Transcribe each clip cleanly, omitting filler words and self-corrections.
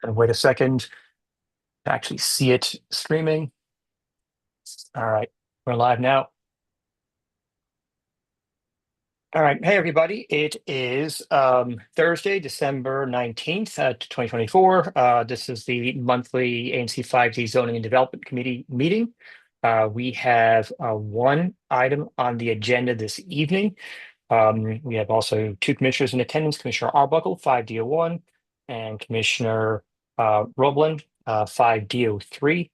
Gonna wait a second to actually see it streaming. All right, we're live now. All right, hey everybody. It is Thursday, December 19th, 2024. This is the monthly ANC 5D Zoning and Development Committee meeting. We have one item on the agenda this evening. We have also two commissioners in attendance, Commissioner Arbuckle, 5D01, and Commissioner Roblin, 5D03.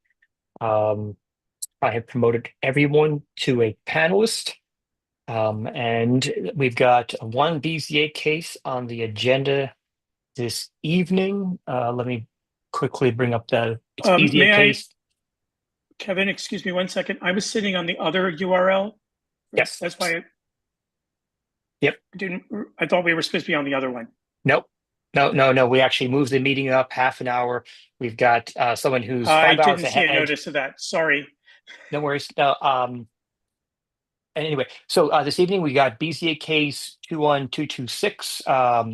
I have promoted everyone to a panelist. And we've got one BZA case on the agenda this evening. Let me quickly bring up the BZA May case. Kevin, excuse me 1 second. I was sitting on the other URL. Yes. That's why Yep. I thought we were supposed to be on the other one. Nope. No. We actually moved the meeting up half an hour. We've got someone who's 5 I hours didn't see a ahead. notice of that. Sorry. No worries. No, and anyway, so this evening we got BZA case 21226 for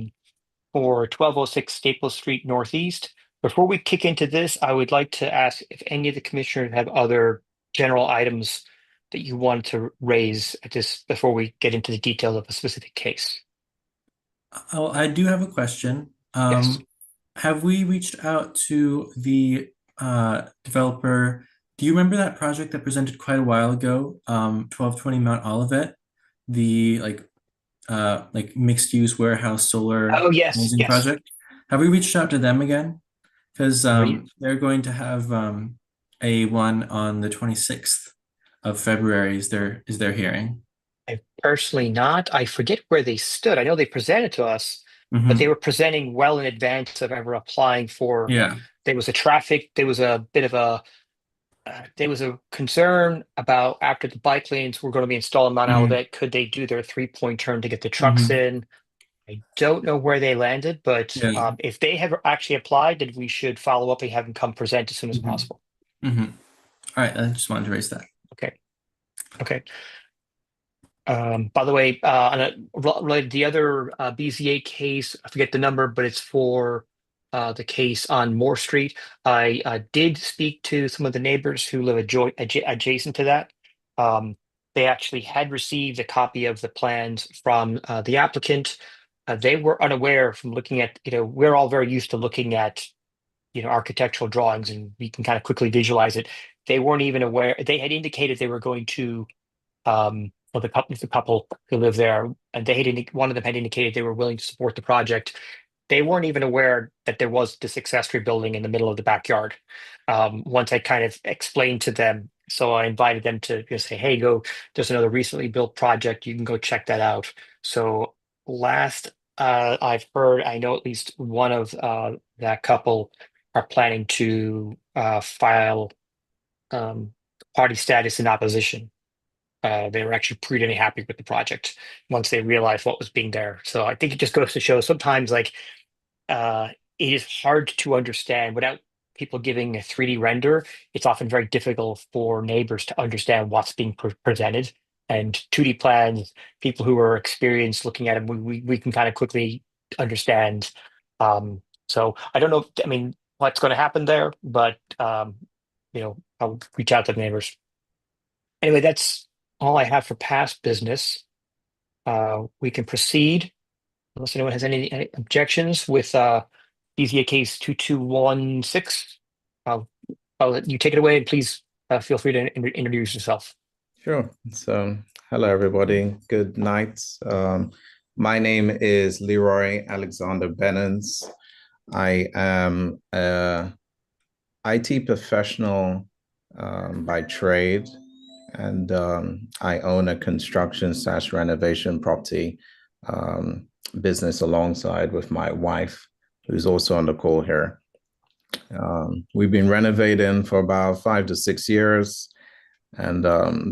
1206 Staples Street Northeast. Before we kick into this, I would like to ask if any of the commissioners have other general items that you want to raise just before we get into the details of a specific case. Oh, I do have a question. Yes. Have we reached out to the developer? Do you remember that project that presented quite a while ago, 1220 Mount Olivet, the like mixed use warehouse solar Oh, yes, housing yes. project? Have we reached out to them again? Because Re- they're going to have a one on the 26th of February is their hearing. I personally not. I forget where they stood. I know they presented to us, but they Hmm. were presenting well in advance of ever applying for. Yeah. There was a bit of a there was a concern about after the bike lanes were going to be installed in Mount Hmm. Olivet, could they do their 3-point turn to get the trucks Hmm. in? I don't know where they landed, but Yeah. if they have actually applied, then we should follow up and have them come present as soon as Hmm. possible. Hmm. All right, I just wanted to raise that. Okay. Okay. By the way, related to the other BZA case, I forget the number, but it's for the case on Moore Street. I did speak to some of the neighbors who live adjacent to that. They actually had received a copy of the plans from the applicant. They were unaware from looking at, we're all very used to looking at, architectural drawings and we can kind of quickly visualize it. They weren't even aware. They had indicated they were going to well, the couple who live there, and one of them had indicated they were willing to support the project. They weren't even aware that there was this accessory building in the middle of the backyard. Once I kind of explained to them, so I invited them to just say, "Hey, go! There's another recently built project. You can go check that out." So last I've heard, I know at least one of that couple are planning to file um, party status in opposition. They were actually pretty happy with the project once they realized what was being there. So I think it just goes to show sometimes like uh, it is hard to understand without people giving a 3D render. It's often very difficult for neighbors to understand what's being presented. And 2D plans, people who are experienced looking at them, we can kind of quickly understand. So I don't know, I mean, what's going to happen there, but I'll reach out to the neighbors. Anyway, that's all I have for past business. We can proceed unless anyone has any objections with BZA case 2216. I'll let you take it away and please feel free to introduce yourself. Sure. So, hello everybody. Good night. My name is Leroy Alexander Bennons. I am a IT professional by trade, and I own a construction/renovation property business alongside with my wife, who's also on the call here. We've been renovating for about 5 to 6 years. And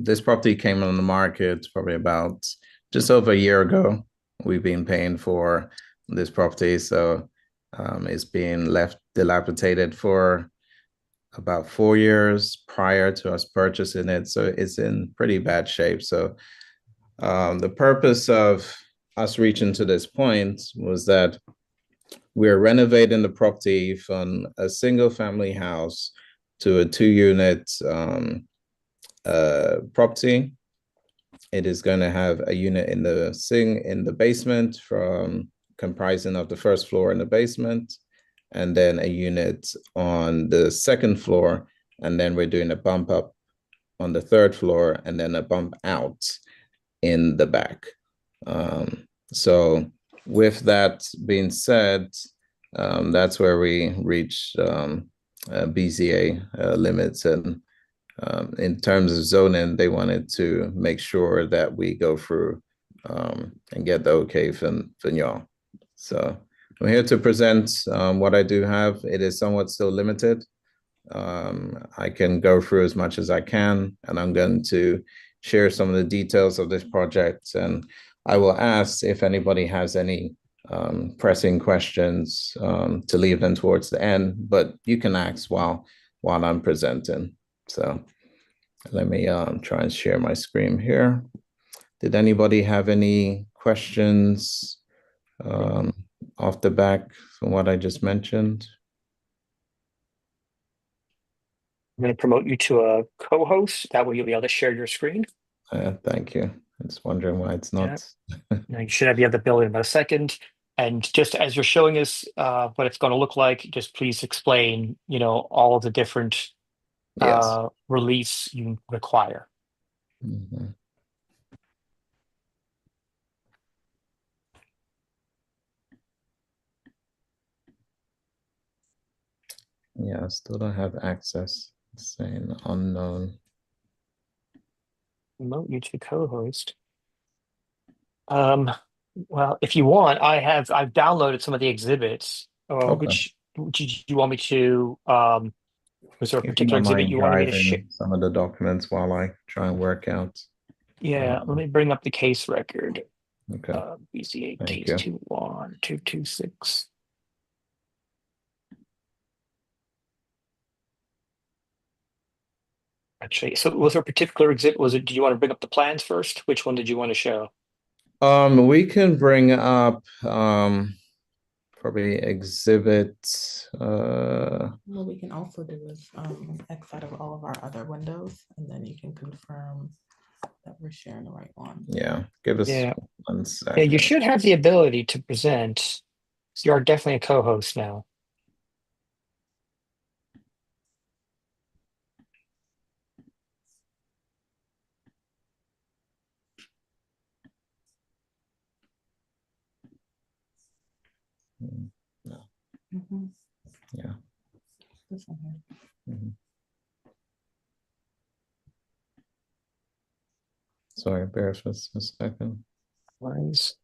this property came on the market probably about just over a year ago. We've been paying for this property, so it's been left dilapidated for about 4 years prior to us purchasing it. So it's in pretty bad shape. So the purpose of us reaching to this point was that we're renovating the property from a single family house to a 2-unit property. It is going to have a unit in the basement, from comprising of the first floor and the basement, and then a unit on the second floor, and then we're doing a bump up on the third floor, and then a bump out in the back. So with that being said, that's where we reach BZA limits, and in terms of zoning, they wanted to make sure that we go through and get the okay from y'all. So I'm here to present what I do have. It is somewhat still limited. I can go through as much as I can, and I'm going to share some of the details of this project. And I will ask if anybody has any pressing questions to leave them towards the end, but you can ask while I'm presenting. So let me try and share my screen here. Did anybody have any questions off the back from what I just mentioned? I'm going to promote you to a co-host. That way you'll be able to share your screen. Thank you. I was wondering why it's not. Now you should have the ability in about a second. And just as you're showing us what it's going to look like, just please explain, all of the different Yes. reliefs you require. Mhm. Yeah, I still don't have access. It's saying unknown. Promote you to co-host. Well, if you want, I've downloaded some of the exhibits. Okay. Which did you want me to? Was there a If you particular don't exhibit mind you wanted me to share? driving some of the documents while I try and work out. Yeah, let me bring up the case record. Okay. BCA Thank case you. 21226. Actually, so was there a particular exhibit? Do you want to bring up the plans first? Which one did you want to show? We can bring up probably exhibit What we can also do is X out of all of our other windows, and then you can confirm that we're sharing the right one. yeah, give us Yeah. 1 Yeah, second. you should have the ability to present. You are definitely a co-host now. No. Mhm. Yeah. This one here. Mhm. Sorry, bear with us a second. Nice.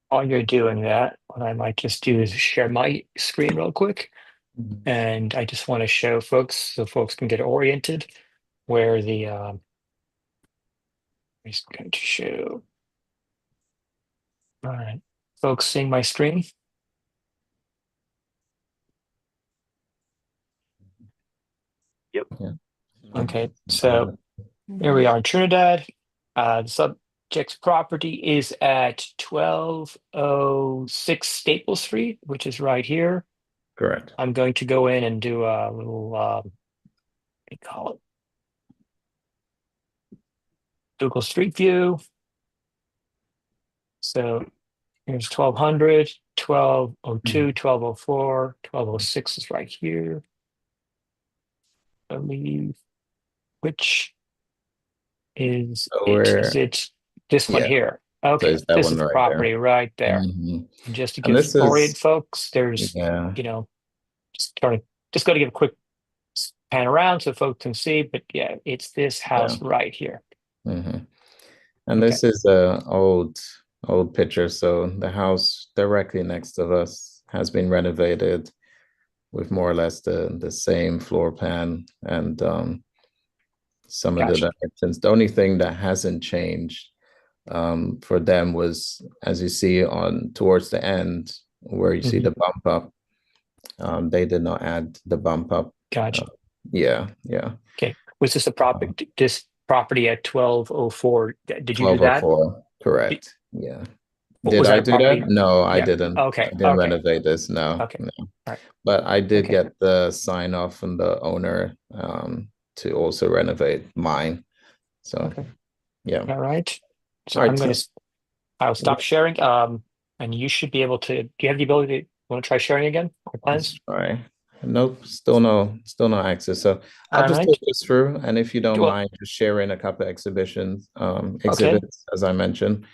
While you're doing that, what I might just do is share my screen real quick. Mhm. And I just want to show folks so folks can get oriented where the I'm just going to show. All right, folks seeing my screen? Yep. Yeah. Okay, so here we are in Trinidad. The subject's property is at 1206 Staple Street, which is right here. Correct. I'm going to go in and do a little, what do you call it? Google Street View. So here's 1200, 1202, 1204, 1206 is right here. I believe, which is So it? Is it this one yeah. here? So Okay, it's that this one is the right property right there. Mhm. And just to And give this orient is folks, there's, yeah. just got to give a quick pan around so folks can see, but yeah, it's this house right here. Mhm. And Okay. this is a old picture. So the house directly next to us has been renovated with more or less the same floor plan and some of the Gotcha. dimensions. The only thing that hasn't changed for them was, as you see on towards the end where you see Mhm. the bump up, they did not add the bump up Gotcha. Yeah, yeah. Okay. Was this a property, this property at 1204? Did you do that? 1204, Did- correct. Yeah. Did Was that I a do that? property? No, I Yeah. didn't. I Okay. didn't Okay. renovate this. No, Okay. no. All right. But I did Okay. get the sign off from the owner to also renovate mine. So Okay. yeah. All right. So All right, I'm going Tim. to, I'll stop sharing. And you should be able to, do you have the ability to, want to try sharing again? Or plans? All right. Nope, still no access. So I'll All just right. talk this through, and if you don't Well, mind, just sharing a couple of exhibitions, okay. exhibits, as I mentioned.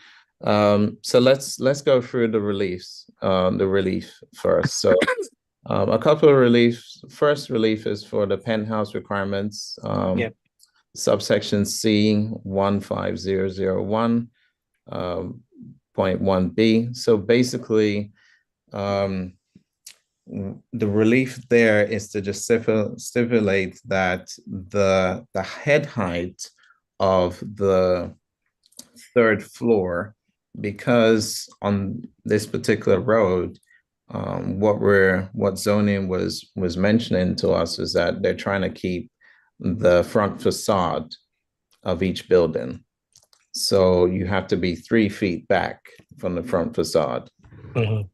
So let's go through the relief first. So a couple of reliefs. First relief is for the penthouse requirements, Yeah. subsection C 15001 point 1B. So basically, the relief there is to just stipulate that the head height of the third floor, because on this particular road, what zoning was mentioning to us is that they're trying to keep the front facade of each building. So you have to be 3 feet back from the front facade. Mhm.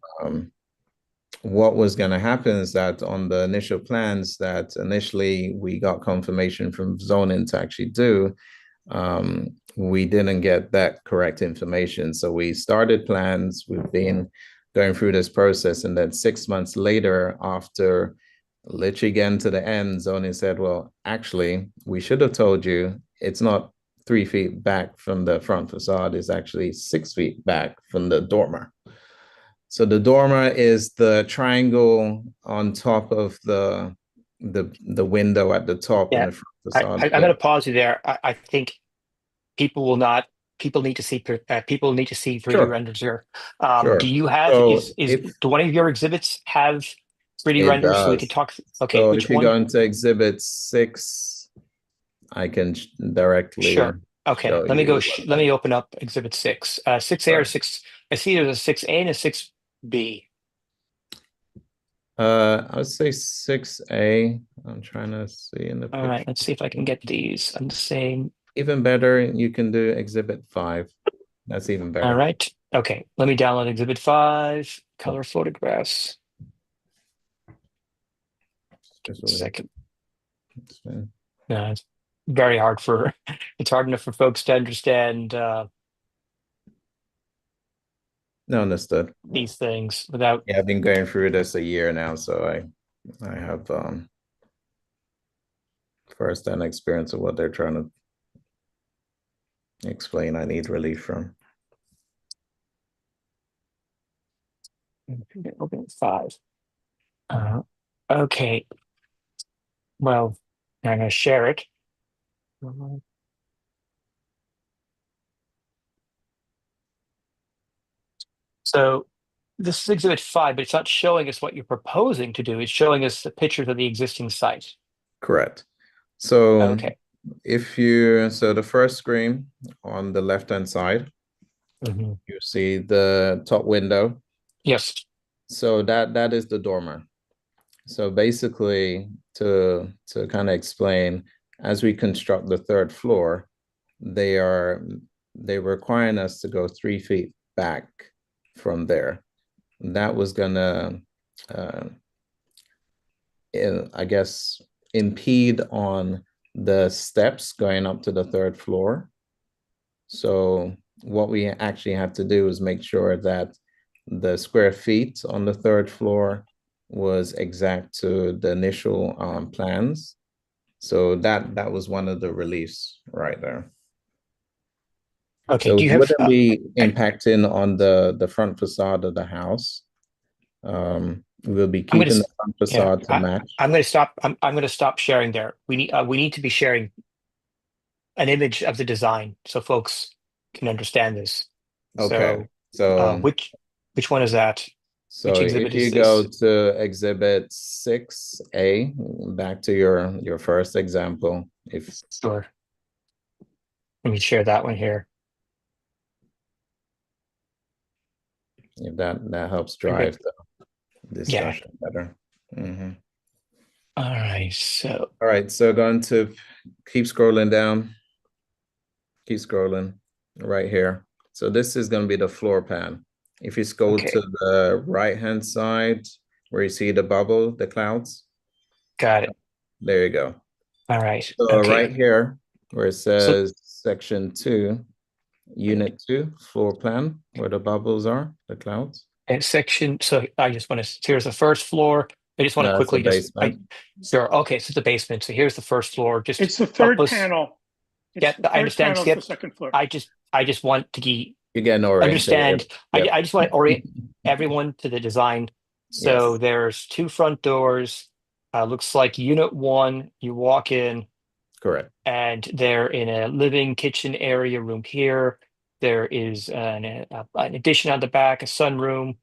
What was going to happen is that on the initial plans that initially we got confirmation from zoning to actually do, we didn't get that correct information. So we started plans, we've been going through this process, and then 6 months later, after literally getting to the end, zoning said, well, actually, we should have told you it's not 3 feet back from the front facade, it's actually 6 feet back from the dormer. So the dormer is the triangle on top of the window at the top in Yeah. the front facade. I'm going to pause you there. I think people will not, people need to see, people need to see 3D Sure, renders here. Do sure. you have, So if do one of your exhibits have 3D it renders so we can does, talk? Okay. so Which if you one? go into Exhibit 6, I can directly Sure. Okay. show Let me you go, what let me open up exhibit 6. 6A or right. 6, I see there's a 6A and a 6B. I would say 6A. I'm trying to see in the All right. picture. Let's see if I can get these on the same. Even better, you can do Exhibit 5. That's even All better. right. Okay. Let me download exhibit 5, color photographs. Just A over here. second. It's fine. No, it's very hard for, it's hard enough for folks to understand No, understood. these things without. Yeah, I've been going through this a year now, so I have first-hand experience of what they're trying to explain. I need relief from. Open 5. Okay. Well, I'm going to share it. So this is exhibit 5, but it's not showing us what you're proposing to do. It's showing us the pictures of the existing site. Correct. So Okay. so the first screen on the left-hand side, Mhm. you see the top window. Yes. So that is the dormer. So basically, to kind of explain, as we construct the third floor, they're requiring us to go 3 feet back from there. That was gonna, I guess, impede on the steps going up to the third floor. So what we actually have to do is make sure that the square feet on the third floor was exact to the initial plans. So that was one of the reliefs right there. Okay. So Do it you have, wouldn't be impacting on the front facade of the house. We'll be I'm going keeping to, the front yeah, facade to match. I'm going to stop. I'm going to stop sharing there. We need to be sharing an image of the design so folks can understand this. Okay, So, so which one is that? Which exhibit if is you go this? to Exhibit 6A, back to your first example, if Sure. Let me share that one here. that helps Okay. drive the Yeah. discussion better. Mhm. All right. So, All right, so going to keep scrolling down. Keep scrolling right here. So this is going to be the floor plan. If you scroll okay, to the right-hand side where you see the bubble, the clouds, got it. there you go. All right. So right Okay. here where it So, says section 2, unit 2, floor plan, where the bubbles are, the clouds. and section. So I just want to. Here's the first floor. I just want to No, it's the quickly just. basement. Sure. Okay. So the basement. So here's the first floor. Just It's the help third us. panel. It's Yeah, the I third understand, panel of the Skip. second floor. I just want to You're getting orientated. understand. Yep. I just want to orient everyone to the design. So Yes, there's two front doors. Looks like unit one. You walk in, correct. and they're in a living kitchen area room here. There is an addition on the back, a sunroom,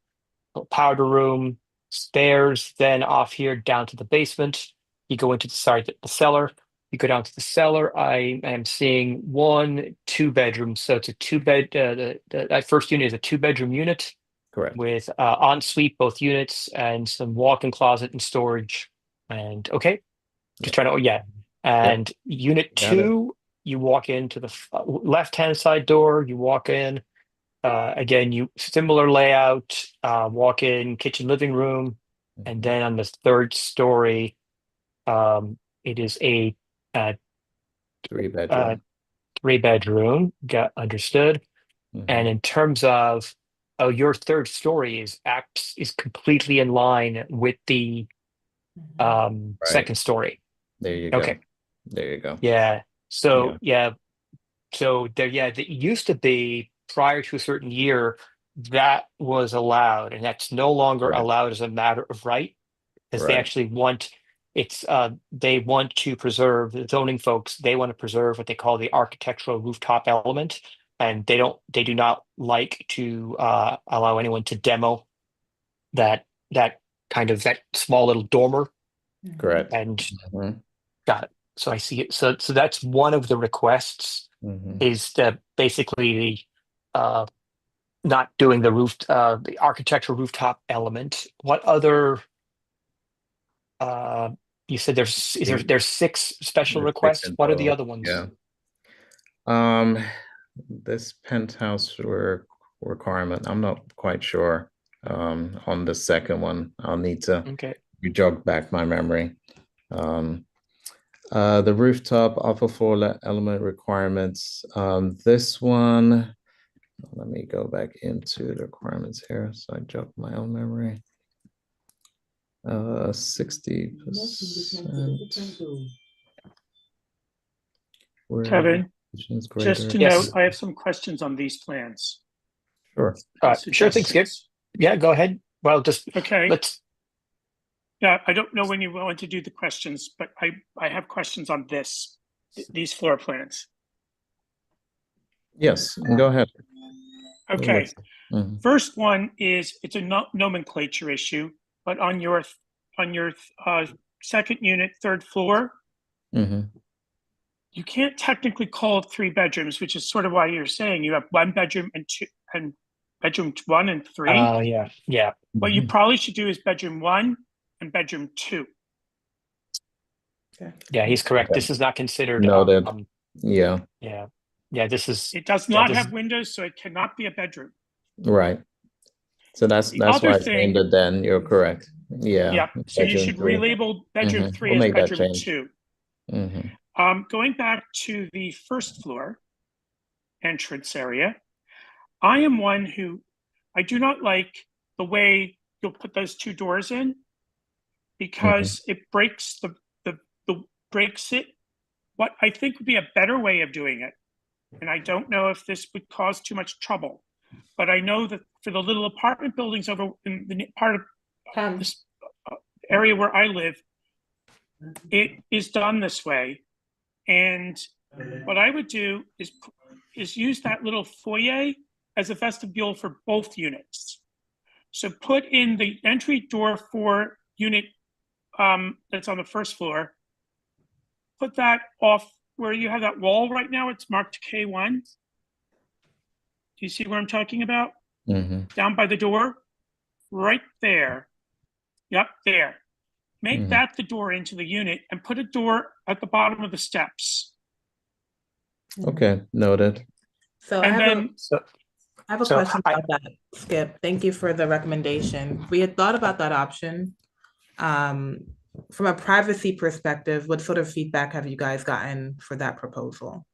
a powder room, stairs. Then off here down to the basement. You go into the cellar. You go down to the cellar. I am seeing one, two bedrooms. So it's a two bed. That first unit is a two-bedroom unit Correct. with ensuite both units and some walk-in closet and storage. And okay, just trying to, yeah. Yep. And unit Got it. two, you walk into the left-hand side door, you walk in. Again, you similar layout, walk in, kitchen, living room. And Mhm. then on the third story, it is a uh, 3-bedroom. 3 bedroom. Got understood. And Mhm. in terms of, oh, your third story is completely in line with the Right. second story. There you go. Okay. There you go. Yeah. Yeah. So yeah. So there, yeah, it used to be prior to a certain year that was allowed, and that's no longer Correct. allowed as a matter of right, because they Right. actually want they want to preserve the zoning folks, they want to preserve what they call the architectural rooftop element, and they do not like to allow anyone to demo that kind of that small little dormer. Correct. And Mhm. got it. So I see it. So that's one of the requests Mhm. is that basically uh, not doing the architectural rooftop element. What other? Uh, you said there's six special There's 6 requests. in What are the total. other ones? Yeah. This penthouse requirement, I'm not quite sure. On the second one, I'll need to Okay. jog back my memory. Um, the rooftop upper floor element requirements. This one, let me go back into the requirements here. So I jog my own memory. 60%. Kevin, Is just greater. to note, Yes. I have some questions on these plans Sure. and Sure thing, Skip. suggestions. Yeah, go ahead. Well, just Okay. let's. Yeah, I don't know when you want to do the questions, but I have questions on these floor plans. Yes, go ahead. Okay. Mhm. First one is it's a nomenclature issue, but on your second unit, third floor, Mhm. you can't technically call it 3 bedrooms, which is sort of why you're saying you have 1 bedroom and two and bedroom 1 and 3. Oh yeah. What you probably should do is bedroom 1 and bedroom 2. Yeah, he's correct. Okay. This is not considered. Noted. Yeah, Yeah. This is. It does Yeah, not this have is. windows, so it cannot be a bedroom. right. So that's The that's other why I thing, named it then. You're correct. Yeah. so you Bedroom should 3. relabel bedroom 3 We'll as make that bedroom change. 2. Mhm. Going back to the first floor entrance area, I am one who I do not like the way you'll put those 2 doors in because it breaks the breaks it. What I think would be a better way of doing it, and I don't know if this would cause too much trouble, but I know that for the little apartment buildings over in the part of this area where I live, it is done this way. And what I would do is use that little foyer as a vestibule for both units. So put in the entry door for unit that's on the first floor. Put that off where you have that wall right now. It's marked K1. Do you see where I'm talking about? Mhm. Down by the door, right there. Yep, there. make that the door into the unit and put a door at the bottom of the steps. Okay, noted. So I And have a then, I have a So question about that, Skip. Thank you for the recommendation. We had thought about that option. From a privacy perspective, what sort of feedback have you guys gotten for that proposal?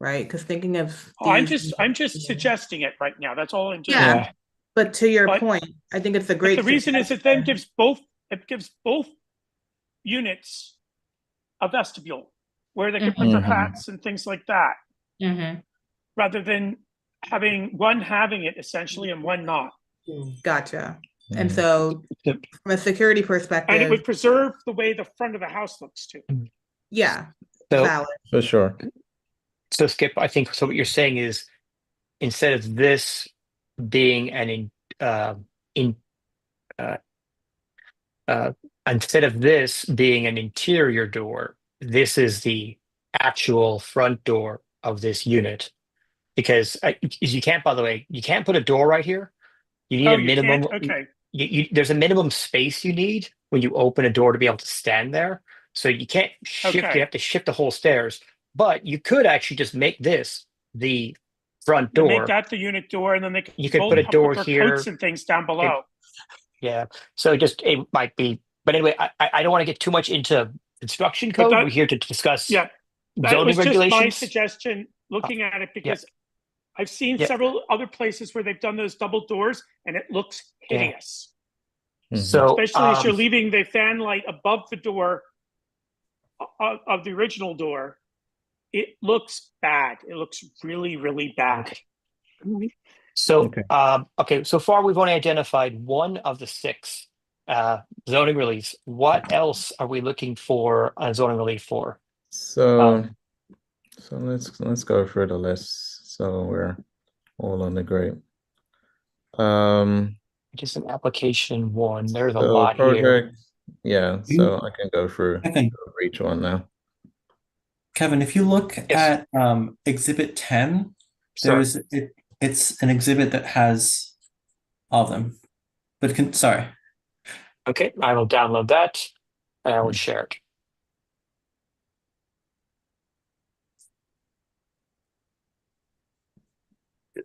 Right? Because thinking of I'm these, just suggesting it right now. That's all I'm doing. yeah. But to your But- point, I think it's a But great the reason is it then suggestion. gives both units a vestibule where they can put their hats and things like that, Mhm. rather than having it essentially and one not. Gotcha. And Mhm. so Yep. from a security And it perspective, would preserve the way the front of the house looks too. yeah, So valid. For sure. so Skip, I think so. What you're saying is instead of this being in uh, uh, instead of this being an interior door, this is the actual front door of this unit. Because you can't, by the way, you can't put a door right here. You need Oh, a you minimum. can't? Okay. There's a minimum space you need when you open a door to be able to stand there. So you can't shift. Okay. You have to shift the whole stairs. But you could actually just make this the front You make door. that the unit door, and then they can You could both put a door put their here. coats and things down below. Yeah. So it might be. But anyway, I don't want to get too much into construction But code. that- We're here to discuss Yeah, that zoning was just my regulations. suggestion looking at it, because I've seen Yeah. several other places where they've done those double doors and it looks Yeah. hideous. Mhm. So Especially as you're leaving the fan light above the door of the original door. It looks bad. It looks really, really bad. So, Okay. okay, so far we've only identified one of the six zoning reliefs. What else are we looking for a zoning relief for? So let's go through the list so we're all on the great. Just an application one. There's a So lot here. project, yeah, so I can go through Kevin, each one now. Kevin, if you look Yes. at Exhibit 10, Sure. it's an exhibit that has all of them. But sorry. Okay, I will download that and I will share it.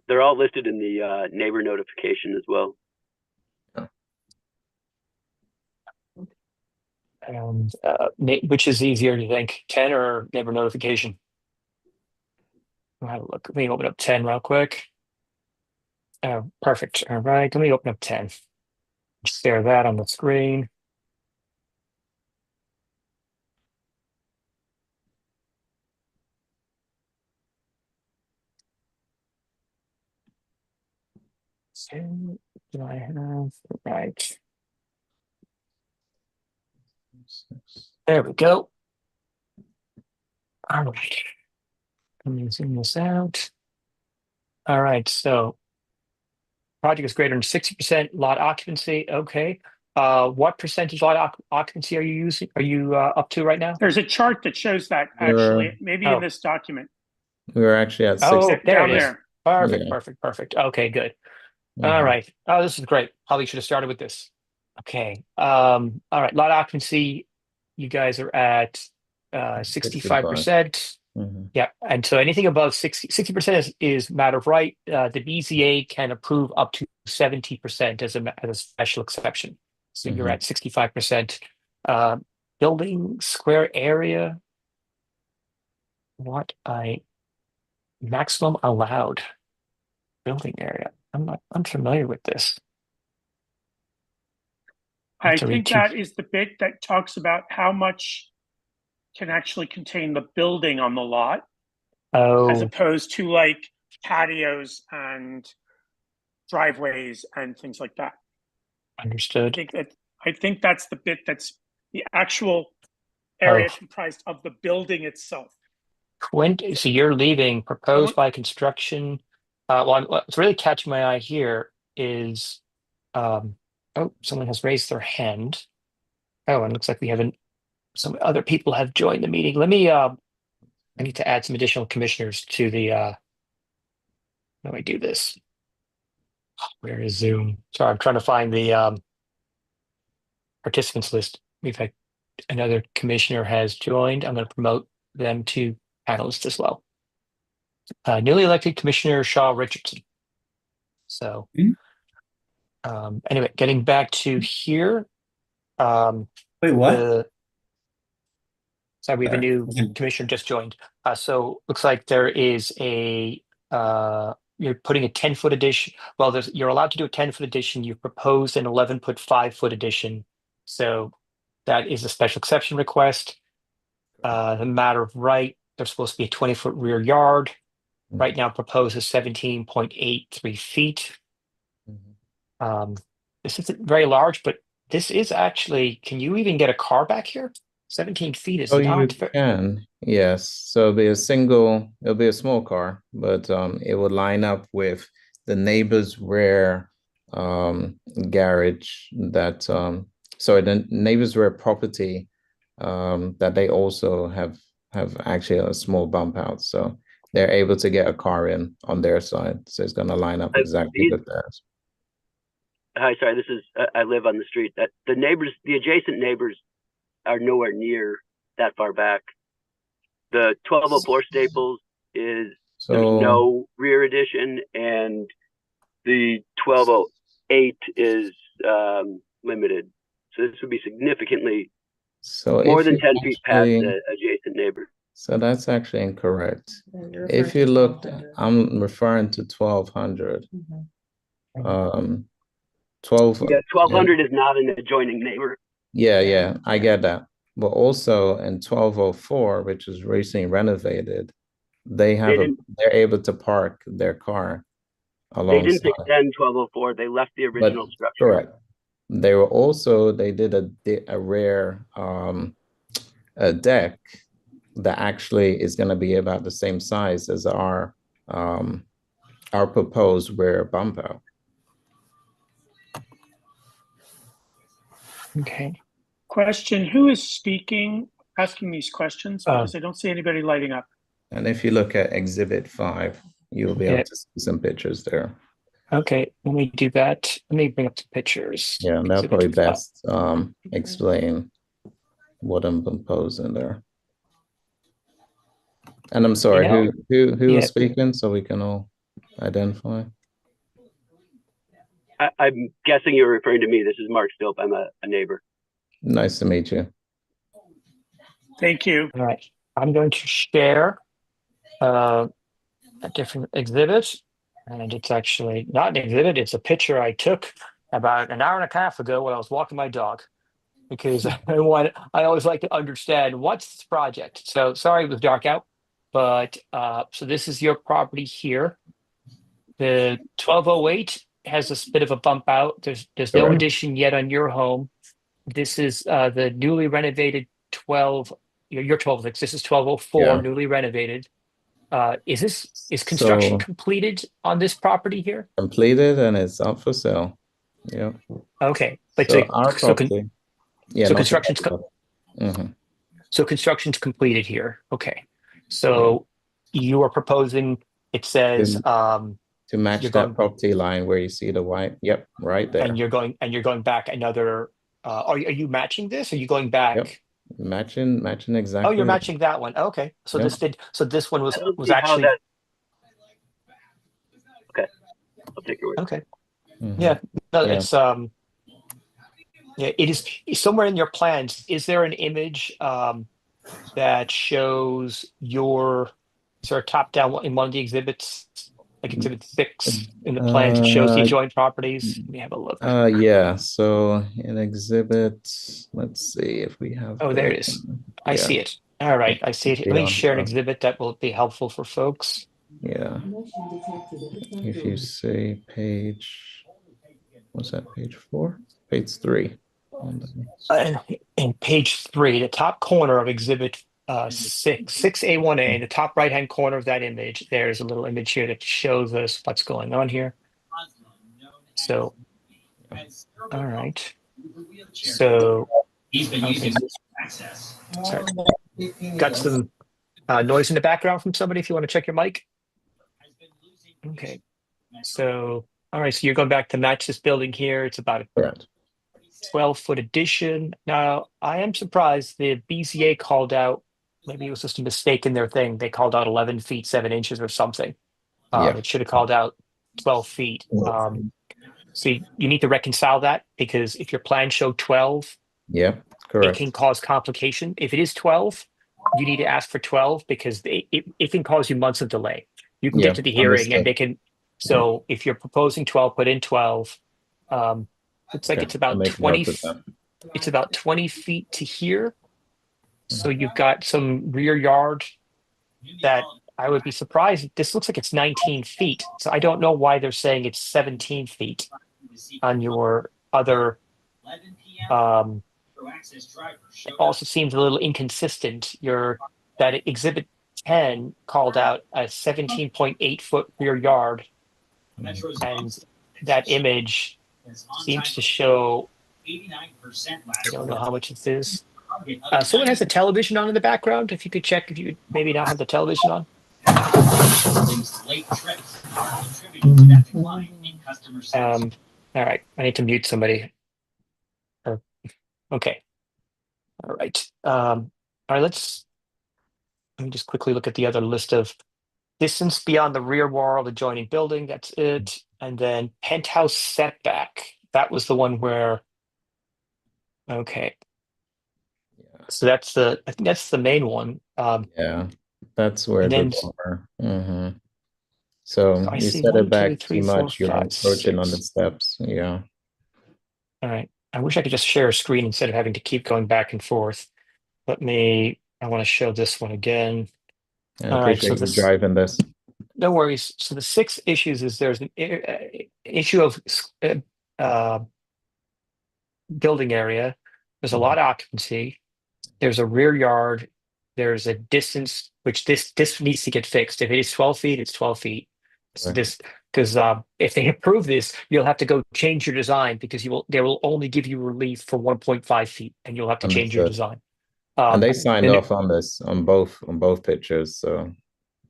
They're all listed in the neighbor notification as well. And which is easier, do you think, 10 or neighbor notification? I'll have a look. Let me open up 10 real quick. Oh, perfect. All right, let me open up 10. Share that on the screen. So, do I have right? There we go. All right. Let me zoom this out. All right, so project is greater than 60% lot occupancy. Okay. What percentage lot occupancy are you using? Are you up to right now? There's a chart that shows that actually, maybe in this document. We're actually at Oh, six. there down it is. there. Perfect, Yeah. perfect. Okay, good. All Mhm. right. Oh, this is great. Probably should have started with this. Okay. All right. Lot occupancy, you guys are at 65%. Mhm. Yeah. And so anything above 60% is matter of right. The BZA can approve up to 70% as a special exception. So you're Mhm. at 65%. Building square area. Maximum allowed building area. I'm not unfamiliar with this. I think that is the bit that talks about how much can actually contain the building on the lot, as Oh, opposed to like patios and driveways and things like that. understood. I think that's the bit that's the actual area comprised of the building itself. So you're leaving proposed by construction. What's really catching my eye here is, oh, someone has raised their hand. Oh, and it looks like some other people have joined the meeting. I need to add some additional commissioners to the, how do I do this? Where is Zoom? Sorry, I'm trying to find the participants list. If I another commissioner has joined. I'm going to promote them to panelists as well. Newly elected Commissioner Shaw Richardson. So anyway, getting back to here. Wait, what? Sorry, we have a new commissioner just joined. So looks like there is you're putting a 10-foot addition. Well, you're allowed to do a 10-foot addition. You've proposed an 11-foot 5-foot addition. So that is a special exception request. The matter of right, there's supposed to be a 20-foot rear yard. Right now proposed is 17.83 feet. This isn't very large, but this is actually, can you even get a car back here? 17 feet is You not can, yes. So it'll be a small car, but it would line up with the neighbor's rear garage the neighbor's rear property that they also have actually a small bump out. So they're able to get a car in on their side. So it's going to line up exactly with theirs. Hi, sorry, this is, I live on the street. The adjacent neighbors are nowhere near that far back. The 1204 Staples there's no rear addition, and the 1208 is limited. So this would be significantly more than 10 feet past the adjacent neighbor. So that's actually incorrect. If you looked, I'm referring to 1200. 1200 is not an adjoining neighbor. Yeah, I get that. But also in 1204, which is recently renovated, they're able to park their car alongside. They didn't extend 1204. They left the original structure. Correct. They did a rare a deck that actually is going to be about the same size as our proposed rear bump out. Okay. Question, who is asking these questions? Because I don't see anybody lighting up. And if you look at Exhibit 5, you'll be able to see some pictures there. Okay, let me do that. Let me bring up the pictures. Yeah, and that'll probably best explain what I'm proposing there. And I'm sorry, who is speaking so we can all identify? I'm guessing you're referring to me. This is Mark Stilp. I'm a neighbor. Nice to meet you. Thank you. All right, I'm going to share a different exhibit, and it's actually not an exhibit. It's a picture I took about an hour and a half ago when I was walking my dog, because I always like to understand what's this project. So sorry it was dark out, but so this is your property here. The 1208 has a bit of a bump out. There's no addition yet on your home. This is the newly renovated your 1206. This is 1204, newly renovated. Is construction completed on this property here? Completed, and it's up for sale. Yeah. Okay, but so our property. So construction's so construction's completed here. Okay, so you are proposing. It says to match that property line where you see the white. Yep, right there. And you're going back another. Are you matching this? Or are you going back? Yep. Matching exactly. Oh, you're matching that one. Okay, so this one was actually. Okay, I'll take your word. Okay. Yeah. No, it's it is somewhere in your plans. Is there an image that shows your sort of top down in one of the exhibits, like Exhibit 6 in the plans? It shows the adjoined properties. Let me have a look. Yeah. So in exhibit, let's see if we have. Oh, there it is. I see it. All right, I see it. Let me share an exhibit that will be helpful for folks. Yeah. If you say page, what's that? Page 4? Page 3. In page 3, the top corner of exhibit 6A1A, the top right hand corner of that image, there's a little image here that shows us what's going on here. So, all right. So, okay. Sorry. Got some noise in the background from somebody if you want to check your mic. Okay. So, all right. So you're going back to match this building here. It's about 12-foot addition. Now, I am surprised the BZA called out, maybe it was just a mistake in their thing. They called out 11 feet, 7 inches or something. Yeah. It should have called out 12 feet. So you need to reconcile that, because if your plans show 12, Yeah, it can correct. cause complication. If it is 12, you need to ask for 12, because it can cause you months of delay. You can get Yeah, to the hearing and understood. they can. So if you're proposing 12, put in 12. Looks like Okay, it's I'll about make 20. note of that. It's about 20 feet to here. So you've got some rear yard that I would be surprised. This looks like it's 19 feet. So I don't know why they're saying it's 17 feet on your other. It also seems a little inconsistent. That exhibit 10 called out a 17.8-foot rear yard, and that image seems to show, I don't know how much it is. Someone has a television on in the background. If you could check if you maybe not have the television on. All right, I need to mute somebody. Okay. All right. All right, let me just quickly look at the other list of distance beyond the rear wall, adjoining building. That's it. And then penthouse setback. That was the one where, okay. So I think that's the main one. Yeah, that's where And the then bar. So I you see set it 1, 2, back 3, too 4, much, you're 5, encroaching on the 6. steps. Yeah. All right. I wish I could just share a screen instead of having to keep going back and forth. I want to show this one again. I All right. So appreciate you driving this. no worries. So the 6 issues is there's an issue of uh, building area. There's a lot of occupancy. There's a rear yard. There's a distance, which this needs to get fixed. If it is 12 feet, it's 12 feet. So Right. this, because if they approve this, you'll have to go change your design, because they will only give you relief for 1.5 feet, and you'll have to change your Understood. design. And they signed Then off on this on both pictures. So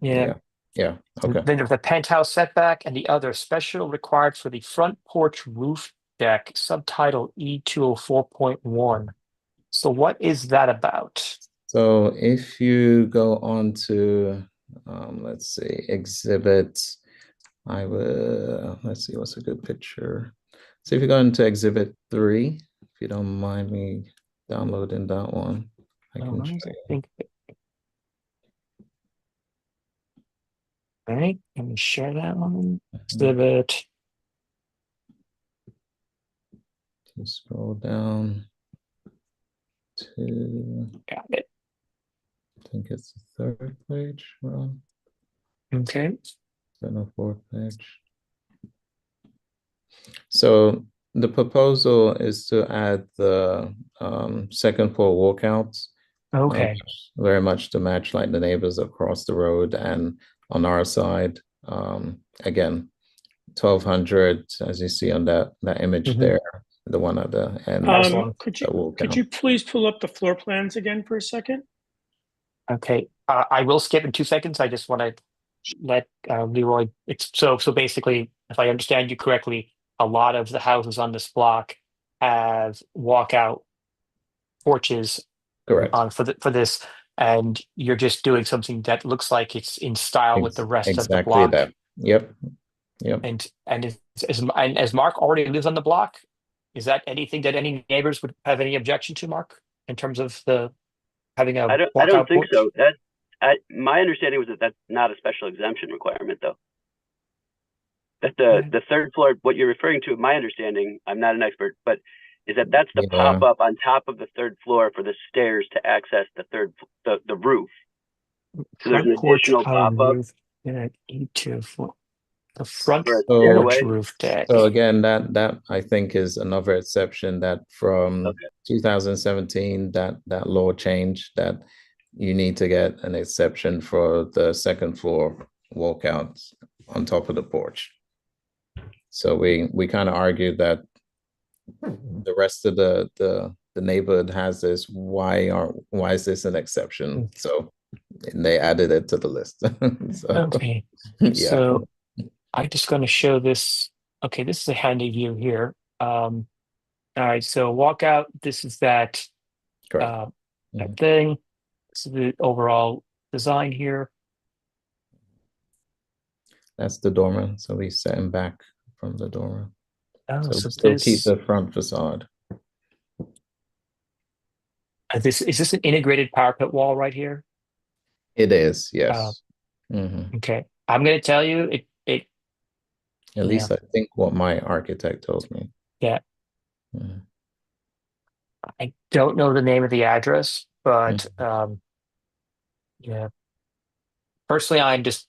yeah. yeah. Yeah. Okay. Then there's the penthouse setback, and the other special required for the front porch roof deck, subtitle E204.1. So what is that about? So if you go on to let's see, exhibit, let's see what's a good picture. So if you go into exhibit 3, if you don't mind me downloading that one, I can show you. All right, let me share that one. Exhibit. Scroll down to, Got it. I think it's the 3rd page, Ron. Okay. Then the 4th page. So the proposal is to add the second floor walkouts. Okay. Very much to match like the neighbors across the road and on our side. Again, 1200, as you see on that image there, the one at the end. Could you please pull up the floor plans again for a second? Okay. I will skip in 2 seconds. I just want to let Leroy. So basically, if I understand you correctly, a lot of the houses on this block have walkout porches. Correct. For this, and you're just doing something that looks like it's in style with the rest of the Exactly block. that. Yep. And as Mark already lives on the block, is that anything that any neighbors would have any objection to, Mark, in terms of having a walkout I don't think porch? so. My understanding was that that's not a special exemption requirement, though. That the 3rd floor, what you're referring to, my understanding, I'm not an expert, but is that that's the pop up on top of the 3rd floor for the stairs to access the roof. So there's an additional pop up. The front porch roof deck. So again, that I think is another exception that from 2017 that law changed, that you need to get an exception for the 2nd floor walkouts on top of the porch. So we kind of argued that the rest of the neighborhood has this. Why is this an exception? So they added it to the list. So, okay. Yeah. So I'm just going to show this. Okay, this is a handy view here. All right, so walkout. This is that Correct. that thing. This is the overall design here. That's the dormer. So we set him back from the dormer. Oh, So so we still keep this the front facade. this is this an integrated parapet wall right here? It is, Uh, yes. Hmm. okay. I'm gonna tell you it At yeah, least I think what my architect told me. yeah. Mhm. I don't know the name of the address, but Mhm. yeah. Personally, I'm just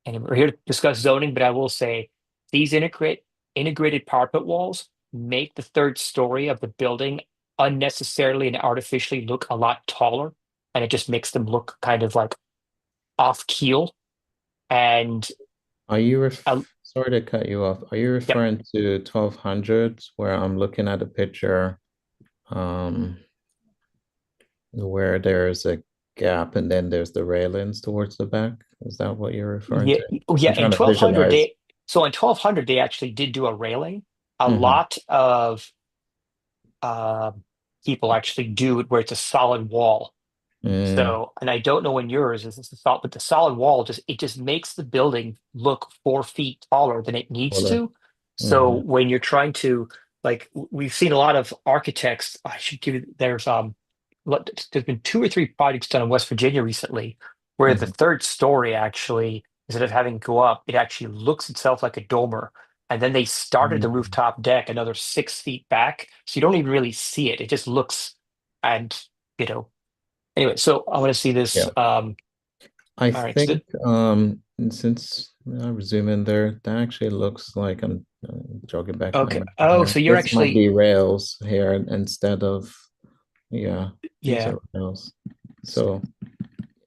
and we're here to discuss zoning, but I will say these integrated parapet walls make the third story of the building unnecessarily and artificially look a lot taller, and it just makes them look kind of like off keel. And Are you uh, sorry to cut you off. Are you yep, referring to 1200s where I'm looking at a picture um where there's a gap and then there's the railings towards the back? Is that what you're referring yeah, to? yeah. I'm In trying to 1200, visualize. in 1200 they actually did do a railing. A Hmm. lot of uh, people actually do it where it's a solid wall. Mm, So, and I don't know when yours is the solid, but the solid wall just makes the building look 4 feet taller than it needs taller. to. So Hmm. when you're trying to we've seen a lot of architects. I should give you there's been 2 or 3 projects done in West Virginia recently where the Hmm. third story actually, instead of having to go up, it actually looks itself like a dormer. And then they started the rooftop deck another 6 feet back, so you don't even really see it. It just looks and you know anyway, so I want to see this. Yeah. I All right. So think since I resume in there, that actually looks like I'm jogging back my okay. memory Oh, here. so you're This might actually be rails here instead of, yeah, these yeah. are rails. So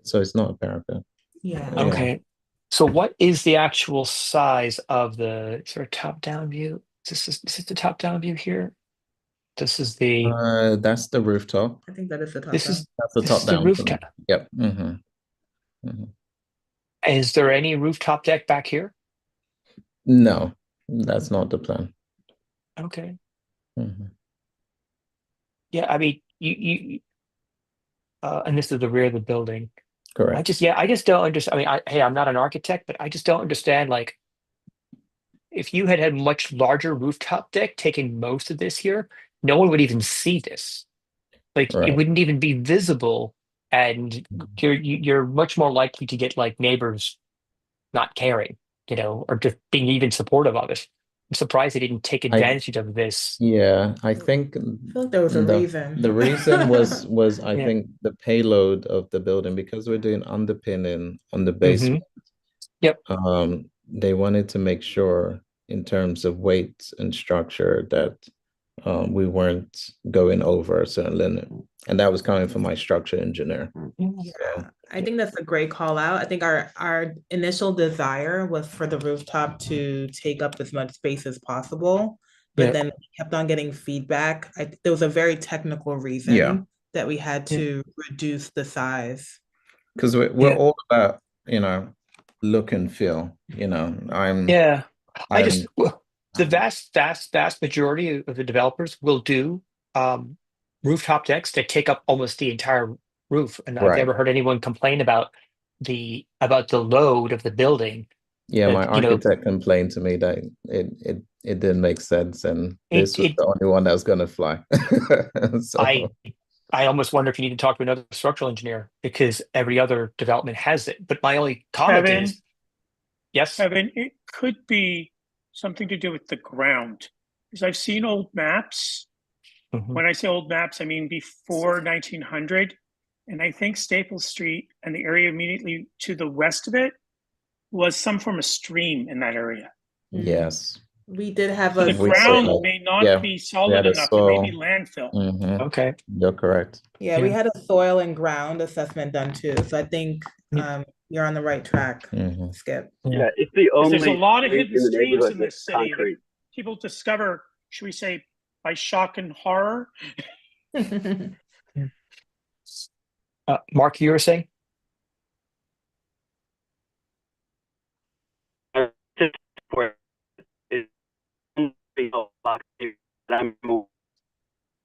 so it's not a parapet. Yeah. Yeah. Okay. So what is the actual size of the sort of top-down view? Is this the top-down view here? This is the That's the rooftop. I think that is the top this down. is That's the this top is the down for me. rooftop. Yep. Hmm. Is there any rooftop deck back here? No, that's not the plan. Okay. Hmm. Yeah, I mean and this is the rear of the building. Correct. I just don't understand. I mean, hey, I'm not an architect, but I just don't understand like if you had much larger rooftop deck taking most of this here, no one would even see this. Like it Right. wouldn't even be visible, and you're much more likely to get like neighbors not caring, or just being even supportive of it. I'm surprised they didn't take I advantage of this. Yeah, I think I feel like there was a the reason. reason was I Yeah. think the payload of the building because we're doing underpinning on the Hmm. basement. Yep. They wanted to make sure in terms of weight and structure that we weren't going over a certain limit, and that was coming from my structure engineer. So Yeah, I think that's a great call out. I think our initial desire was for the rooftop to take up as much space as possible, but Yeah. then we kept on getting feedback. There was a very technical yeah, reason that we had Yeah. to reduce the size. because we're Yeah. all about look and feel. Yeah. I just I'm well, the vast majority of the developers will do um, rooftop decks that take up almost the entire roof, and I've right. never heard anyone complain about the load of the building. Yeah, my That architect complained to me that it didn't make sense, and it this was it the only one that was gonna fly. I So I almost wonder if you need to talk to another structural engineer because every other development has it. But my only comment Kevin, is yes. Kevin, it could be something to do with the ground. Because I've seen old maps. Mhm. When I say old maps, I mean before 1900. And I think Staples Street and the area immediately to the west of it was some form of stream in that area. Mm. yes, We did have So the a we ground soil, may not yeah, be we solid had a enough. It may be soil. landfill. Okay. You're correct. yeah, we Yeah. had a soil and ground assessment done too. So I think Yeah. you're on the right track, Hmm. Skip. Yeah. Yeah, it's the Because there's a only lot of street hidden in the streams neighborhood in that's this city that concrete. people discover, should we say, by shock and horror. Yeah. Mark, you were saying? Where it's I'm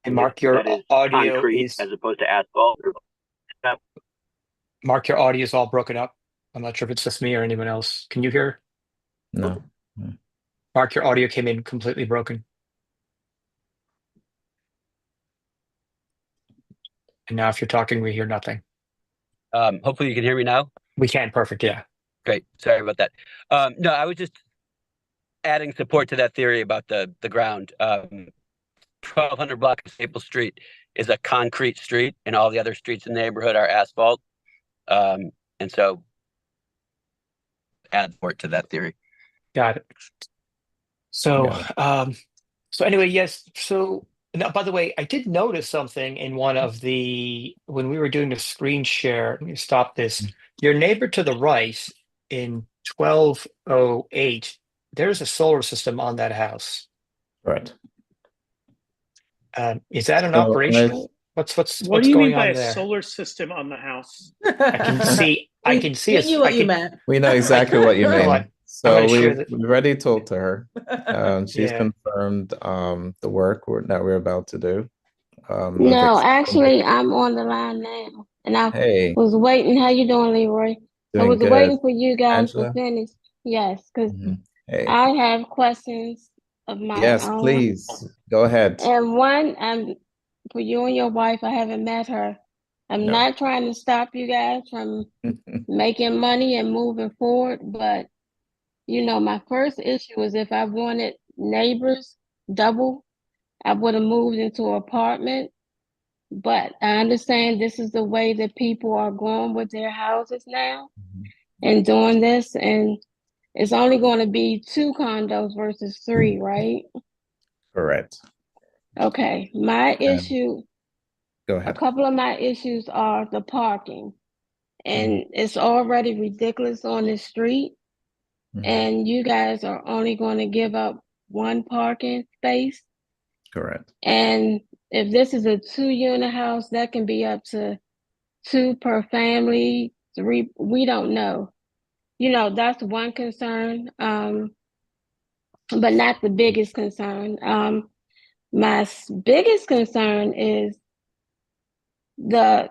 And Mark, your that is audio concrete is as opposed to asphalt. Mark, your audio is all broken up. I'm not sure if it's just me or anyone else. Can you hear? No. Mark, your audio came in completely broken. And now if you're talking, we hear nothing. Hopefully you can hear me now. We can, perfect, yeah. Great. Sorry about that. No, I was just adding support to that theory about the ground. 1200 block of Staple Street is a concrete street, and all the other streets in the neighborhood are asphalt. And so add support to that theory. Got it. So, Got so anyway, yes. So now, by the way, I did notice something in one of when we were doing the screen share. Let me stop this. Your neighbor to the right in 1208, there's a solar system on that house. Right. Is that an So operational? What's What do you mean going by on a there? solar system on the house? I can see. I can see. We knew what you can. meant. we know exactly what you Hold on. mean. I'm So gonna share that. we've already talked to her. She's Yeah. confirmed the work that we're about to do. No, actually, I'm on the line now, and I Hey, was waiting. How you doing, Leroy? I doing was good. waiting for you guys to Angela? finish. Yes, because Hey, I have questions of my yes, own. please go ahead. And one, for you and your wife, I haven't met her. I'm No. not trying to stop you guys from making money and moving forward, but my first issue was if I wanted neighbors double, I would have moved into an apartment. But I understand this is the way that people are going with their houses now and doing this, and it's only going to be 2 condos versus 3, right? Correct. Okay, my issue, Go a ahead. couple of my issues are the parking, and it's already ridiculous on the street, and you guys are only going to give up 1 parking space. Correct. And if this is a 2-unit house, that can be up to 2 per family, 3, we don't know. That's one concern, but not the biggest concern. My biggest concern is the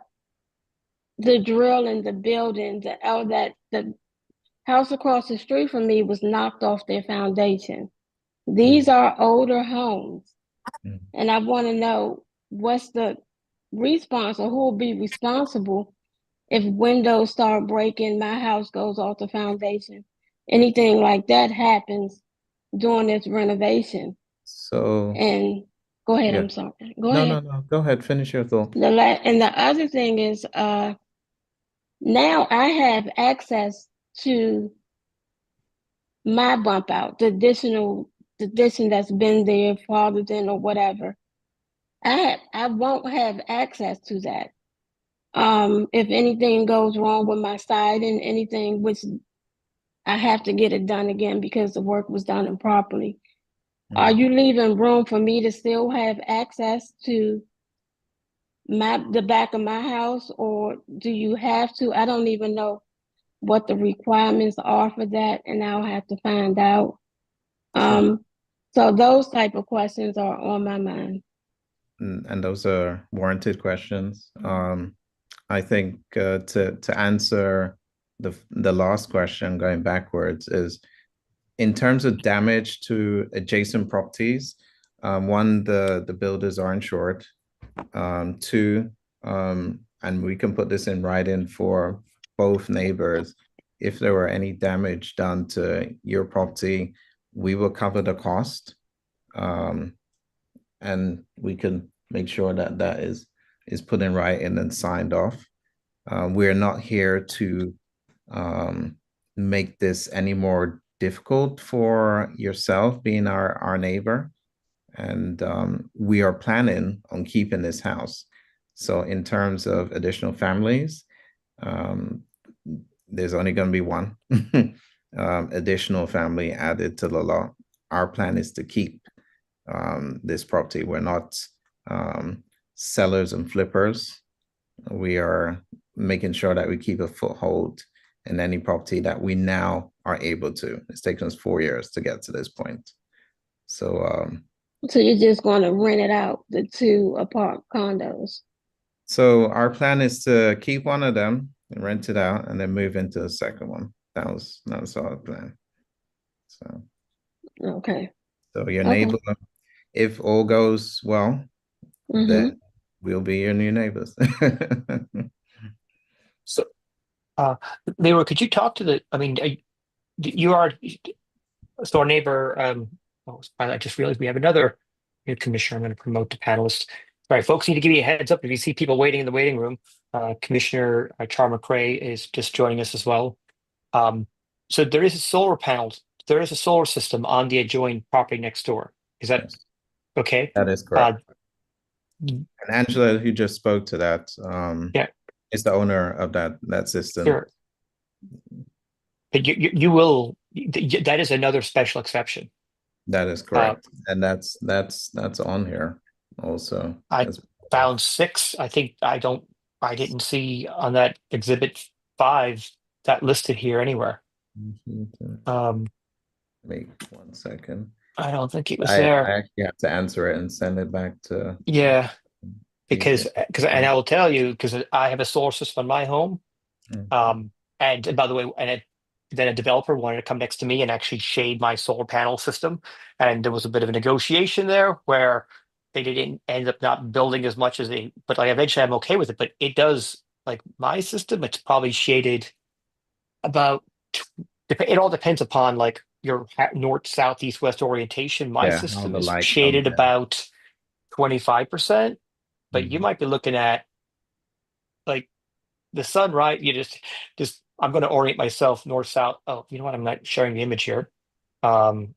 drill in the building, that the house across the street from me was knocked off their foundation. These are older homes, and I want to know what's the response, or who will be responsible if windows start breaking, my house goes off the foundation, anything like that happens during this renovation. So And go ahead, yeah. I'm sorry. Go No, ahead. no. Go ahead. Finish your thought. And the other thing is, now I have access to my bump out, the addition that's been there farther than or whatever. I won't have access to that. If anything goes wrong with my side and anything, which I have to get it done again because the work was done improperly. Are you leaving room for me to still have access to the back of my house, or do you have to? I don't even know what the requirements are for that, and I'll have to find out. So those type of questions are on my mind. And those are warranted questions. I think to answer the last question, going backwards, is in terms of damage to adjacent properties. One, the builders are insured. 2, and we can put this in writing for both neighbors. If there were any damage done to your property, we will cover the cost, and we can make sure that that is put in writing and signed off. We're not here to make this any more difficult for yourself being our neighbor. And we are planning on keeping this house. So in terms of additional families, there's only going to be one additional family added to the lot. Our plan is to keep this property. We're not sellers and flippers. We are making sure that we keep a foothold in any property that we now are able to. It's taken us 4 years to get to this point. So So you're just going to rent it out, the two apart condos? So our plan is to keep one of them and rent it out and then move into the second one. That was our plan. So Okay. your Okay. neighbor, if all goes well, then we'll be your new neighbors. So, Leroy, could you talk to the? I mean, you are so our neighbor. Oh, I just realized we have another new commissioner. I'm going to promote to panelist. All right, folks, need to give you a heads up if you see people waiting in the waiting room. Commissioner Char McCray is just joining us as well. So there is a solar panel. There is a solar system on the adjoining property next door. Is that Yes, okay? that is correct. And Angela, who just spoke to that, Yeah, is the owner of that system. sure. But you will. That is another special exception. That is correct, and that's on here also. I as found 6. I think I didn't see on that exhibit 5 that listed here anywhere. Wait 1 second. I don't think it was I there. actually have to answer it and send it back to. Yeah, because BCA. and I will tell you, because I have a solar system on my home. And by the way, then a developer wanted to come next to me and actually shade my solar panel system. And there was a bit of a negotiation there where they didn't end up not building as much as but like eventually I'm okay with it. But it does, like my system, it's probably shaded about, it all depends upon like your north, south, east, west orientation. My Yeah, how system the is light shaded comes in. about 25%, but you might be looking at like the sun, right? You just I'm going to orient myself north south. Oh, you know what? I'm not sharing the image here. Um,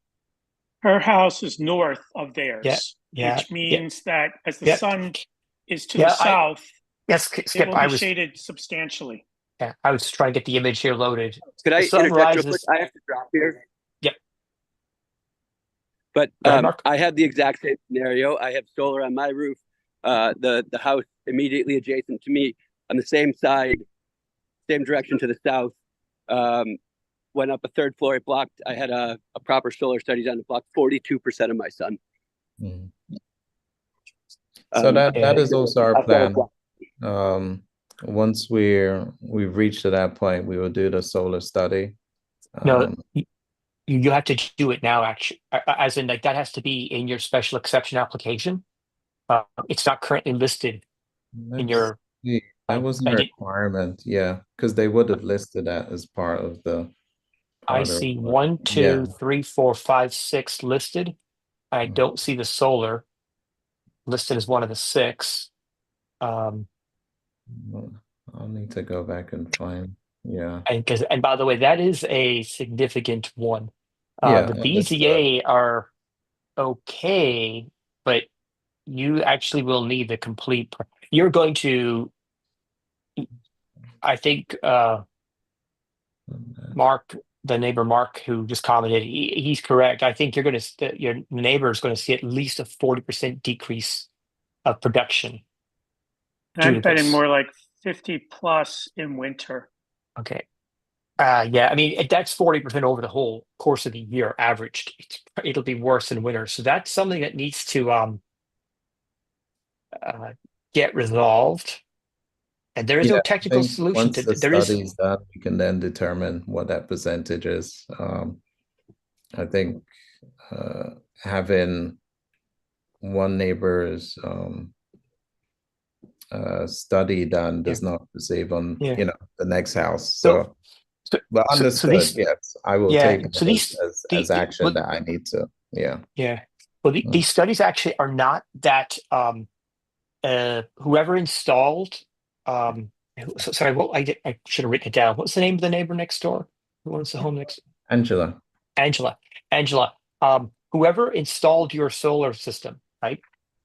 Her house is north of yeah, theirs, yeah, which yeah, means that as the yeah, sun is to the yeah. south, Yes, it Skip. will be shaded substantially. Yeah, I was trying to get the image here loaded. Could The I sun interject real quick? rises. I have to drop here. Yep. But Go ahead, Mark. I have the exact same scenario. I have solar on my roof. The house immediately adjacent to me on the same side, same direction to the south. Went up a third floor. It blocked. I had a proper solar study done. It blocked 42% of my sun. So that is also our plan. Once we've reached to that point, we will do the solar study. No, you have to do it now, actually, as in like that has to be in your special exception application. It's not currently listed in your. That wasn't a requirement, yeah, because they would have listed that as part of the. I see 1, 2, 3, 4, 5, 6 listed. I don't see the solar listed as one of the 6. I'll need to go back and find, yeah. And by the way, that is a significant one. Yeah, the BZA are okay, but you actually will need the complete. You're going to, I think, Mark, the neighbor Mark, who just commented, he's correct. I think your neighbor is going to see at least a 40% decrease of production. I'm betting more like 50 plus in winter. Okay. Yeah, I mean, that's 40% over the whole course of the year averaged. It'll be worse in winter. So that's something that needs to get resolved. And there is no technical solution once to the there is. study's done, we can then determine what that percentage is. I think having one neighbor's study done does not save on the next house. So but understood. Yes, I will take as action that I need to. Yeah. Yeah. Well, these studies actually are not that. Whoever installed. Sorry, I should have written it down. What's the name of the neighbor next door? Who owns the home next? Angela. Whoever installed your solar system, right?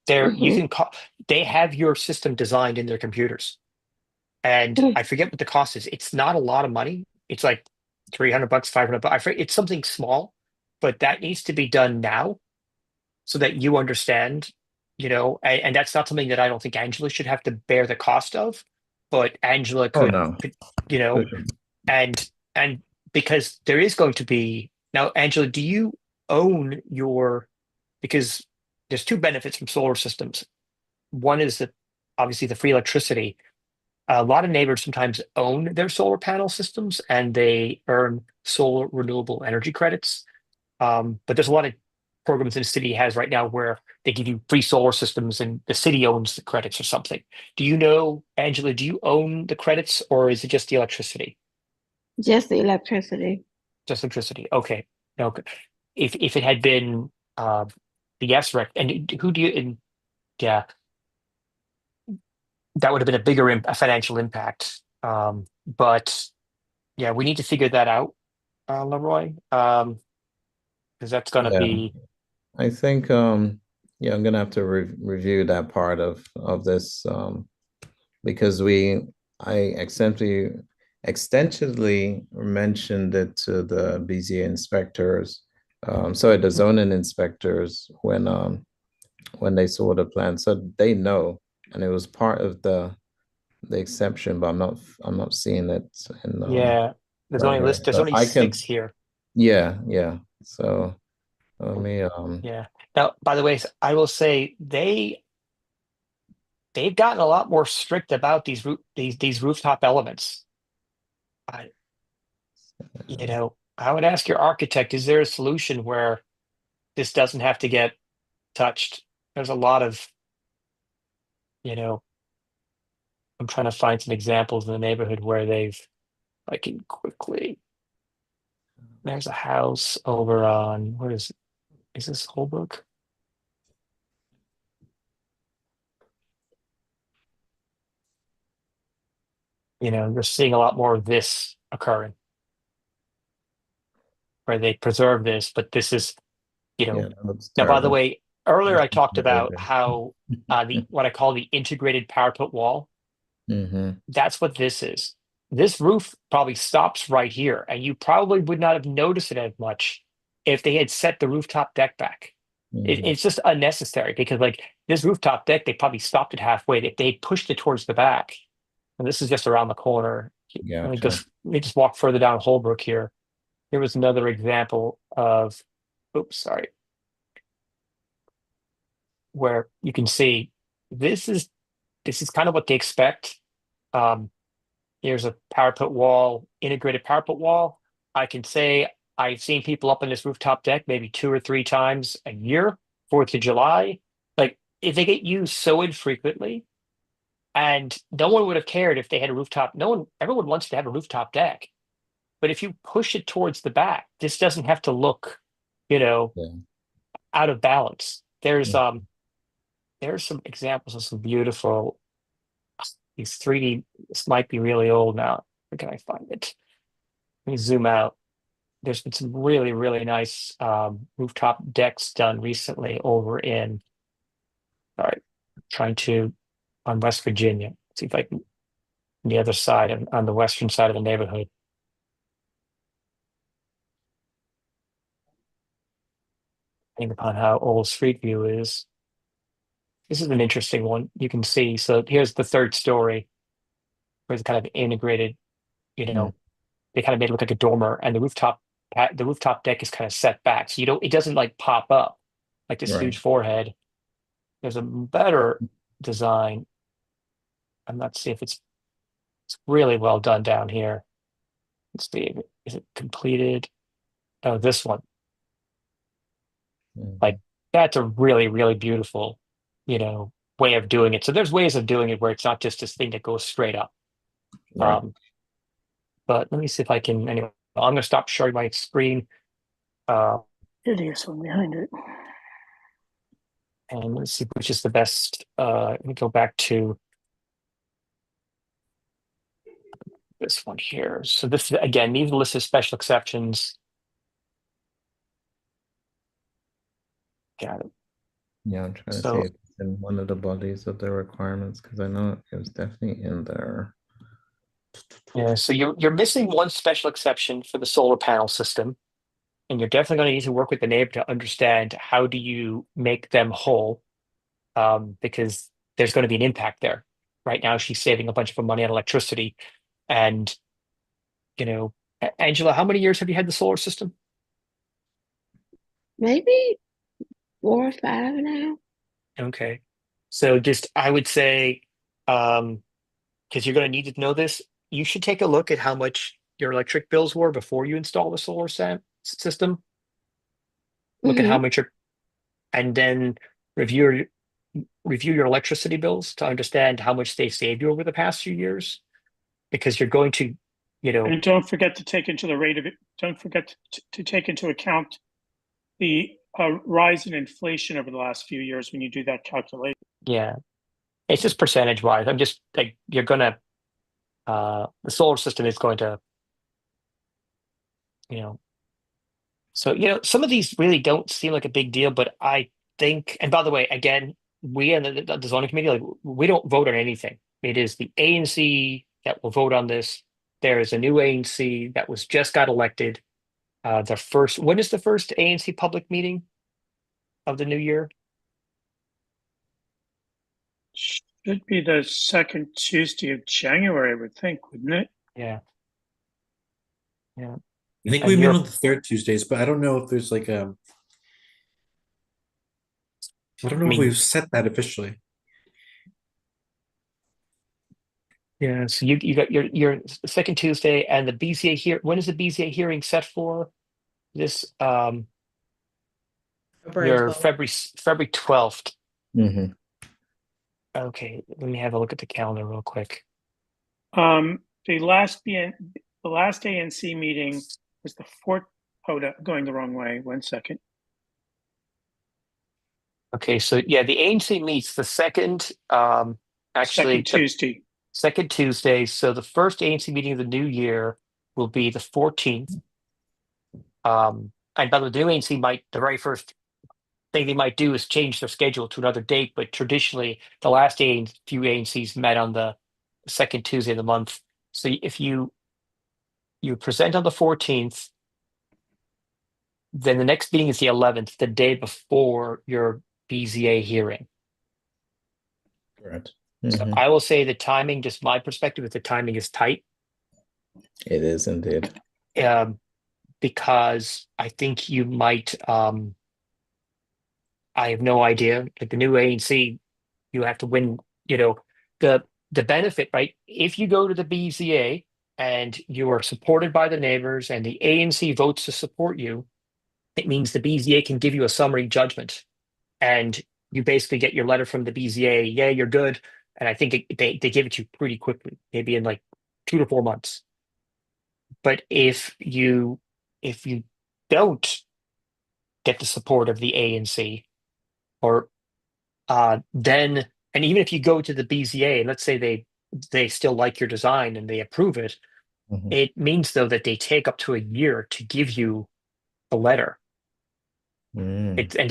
You can call. They have your system designed in their computers, and I forget what the cost is. It's not a lot of money. It's like $300, $500. I forget. It's something small, but that needs to be done now, so that you understand. And that's not something that I don't think Angela should have to bear the cost of, but Angela could, and because there is going to be now, Angela, do you own because there's two benefits from solar systems. One is that obviously the free electricity. A lot of neighbors sometimes own their solar panel systems and they earn solar renewable energy credits. But there's a lot of programs in the city has right now where they give you free solar systems and the city owns the credits or something. Do you know, Angela, do you own the credits or is it just the electricity? Just the electricity. Just electricity. Okay. Okay. If it had been the SREC, and who do you, and yeah, that would have been a bigger a financial impact. But yeah, we need to figure that out, Leroy, because that's going to Yeah, be, I think yeah, I'm gonna have to review that part of this because I extensively mentioned it to the BZA inspectors, sorry, the zoning inspectors when they saw the plan, so they know, and it was part of the exception, but I'm not seeing it in yeah, there's right only here. there's So only I six can, here. yeah. So let me Yeah. Now, by the way, I will say they've gotten a lot more strict about these rooftop elements. I, I would ask your architect, is there a solution where this doesn't have to get touched? There's a lot of, you know, I'm trying to find some examples in the neighborhood where I can quickly, there's a house over on, where is this Holbrook? You're seeing a lot more of this occurring where they preserve this, but this is, yeah, that looks now, by the terrible. way, earlier This I is talked about behavior. how the what I call the integrated parapet wall. Mm-hmm. That's what this is. This roof probably stops right here, and you probably would not have noticed it as much if they had set the rooftop deck back. Mm-hmm. It's just unnecessary because, like, this rooftop deck, they probably stopped it halfway. If they pushed it towards the back, and this is just around the corner. Gotcha. Let me just walk further down Holbrook here. Here was another example of, oops, sorry, where you can see this is this is kind of what they expect. Um, Here's a parapet wall, integrated parapet wall. I can say I've seen people up on this rooftop deck maybe 2 or 3 times a year, 4th of July. Like if they get used so infrequently, and no one would have cared if they had a rooftop. No one, everyone wants to have a rooftop deck. But if you push it towards the back, this doesn't have to look, you know, Yeah. out of balance. Yeah. There's some examples of some beautiful these 3D. This might be really old now. Where can I find it? Let me zoom out. There's been some really, really nice rooftop decks done recently over in, all right, trying to, on West Virginia. See if I can, on the other side, on the western side of the neighborhood. Depending upon how old Street View is. This is an interesting one. You can see. So here's the third story, where it's kind of integrated, you Mm. know, they kind of made it look like a dormer, and the rooftop deck is kind of set back, so it doesn't like pop up like this Right. huge forehead. There's a better design. I'm not see if it's really well done down here. Let's see, is it completed? Oh, this one, Mhm. like that's a really, really beautiful, way of doing it. So there's ways of doing it where it's not just this thing that goes straight up. Right. Um, but let me see if I can. Anyway, I'm going to stop sharing my screen. Uh, Hideous one behind it. And let's see which is the best. Let me go back to this one here. So this again, these are listed as special exceptions. Got it. Yeah, I'm trying to see So if it's in one of the bodies of the requirements because I know it was definitely in there. yeah, so you're missing one special exception for the solar panel system, and you're definitely going to need to work with the neighbor to understand how do you make them whole, because there's going to be an impact there. Right now, she's saving a bunch of money on electricity, and Angela, how many years have you had the solar system? Maybe 4 or 5 now. Okay. So just, I would say, because you're going to need to know this, you should take a look at how much your electric bills were before you install the solar system. Look at how Mm-hmm. much you're, and then review your, review your electricity bills to understand how much they saved you over the past few years, because you're going to, you know, And don't forget to take into the rate of it. Don't forget to take into account the rise in inflation over the last few years when you do that calculation. yeah, it's just percentage wise. I'm just like, you're gonna, the solar system is going to, you know, so, some of these really don't seem like a big deal, but I think, and by the way, again, we and the zoning committee, like, we don't vote on anything. It is the ANC that will vote on this. There is a new ANC that was just got elected. When is the first ANC public meeting of the new year? Should be the second Tuesday of January, I would think, wouldn't it? Yeah. Yeah. I think And we meet you're, on the third Tuesdays, but I don't know if there's like I don't I know if mean, we've set that officially. yeah, so you got your second Tuesday and the BZA here. When is the BZA hearing set for? This February your 12th. February 12th. Mhm. Okay, let me have a look at the calendar real quick. The last ANC meeting was the fourth. Hold up, going the wrong way. 1 second. Okay, so yeah, the ANC meets the second, actually Second Tuesday. second Tuesday. So the first ANC meeting of the new year will be the 14th. And by the way, the new ANC might, the very first thing they might do is change their schedule to another date, but traditionally the last few ANCs met on the second Tuesday of the month. So if you present on the 14th, then the next meeting is the 11th, the day before your BZA hearing. Correct. So Mhm. I will say the timing, just my perspective, is the timing is tight, It is indeed. because I think you might, I have no idea, like the new ANC, you have to win, the benefit, right? If you go to the BZA and you are supported by the neighbors and the ANC votes to support you, it means the BZA can give you a summary judgment, and you basically get your letter from the BZA, yeah, you're good. And I think they give it to you pretty quickly, maybe in like 2 to 4 months. But if you don't get the support of the ANC, or then, and even if you go to the BZA, let's say they still like your design and they approve it, Mhm. it means though that they take up to a year to give you the letter. Mm. And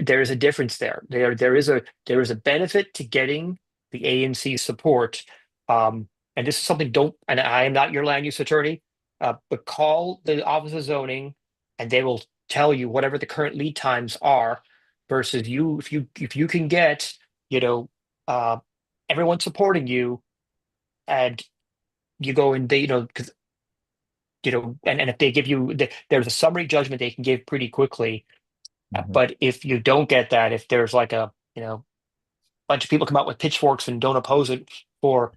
there is a difference there. There is a benefit to getting the ANC support. And this is something, don't, and I am not your land use attorney, but call the Office of Zoning and they will tell you whatever the current lead times are, versus if you can get, you know, uh, everyone supporting you, and you go and they, because, and if they give you there's a summary judgment they can give pretty quickly. Mhm. But if you don't get that, if there's like a, bunch of people come out with pitchforks and don't oppose it for,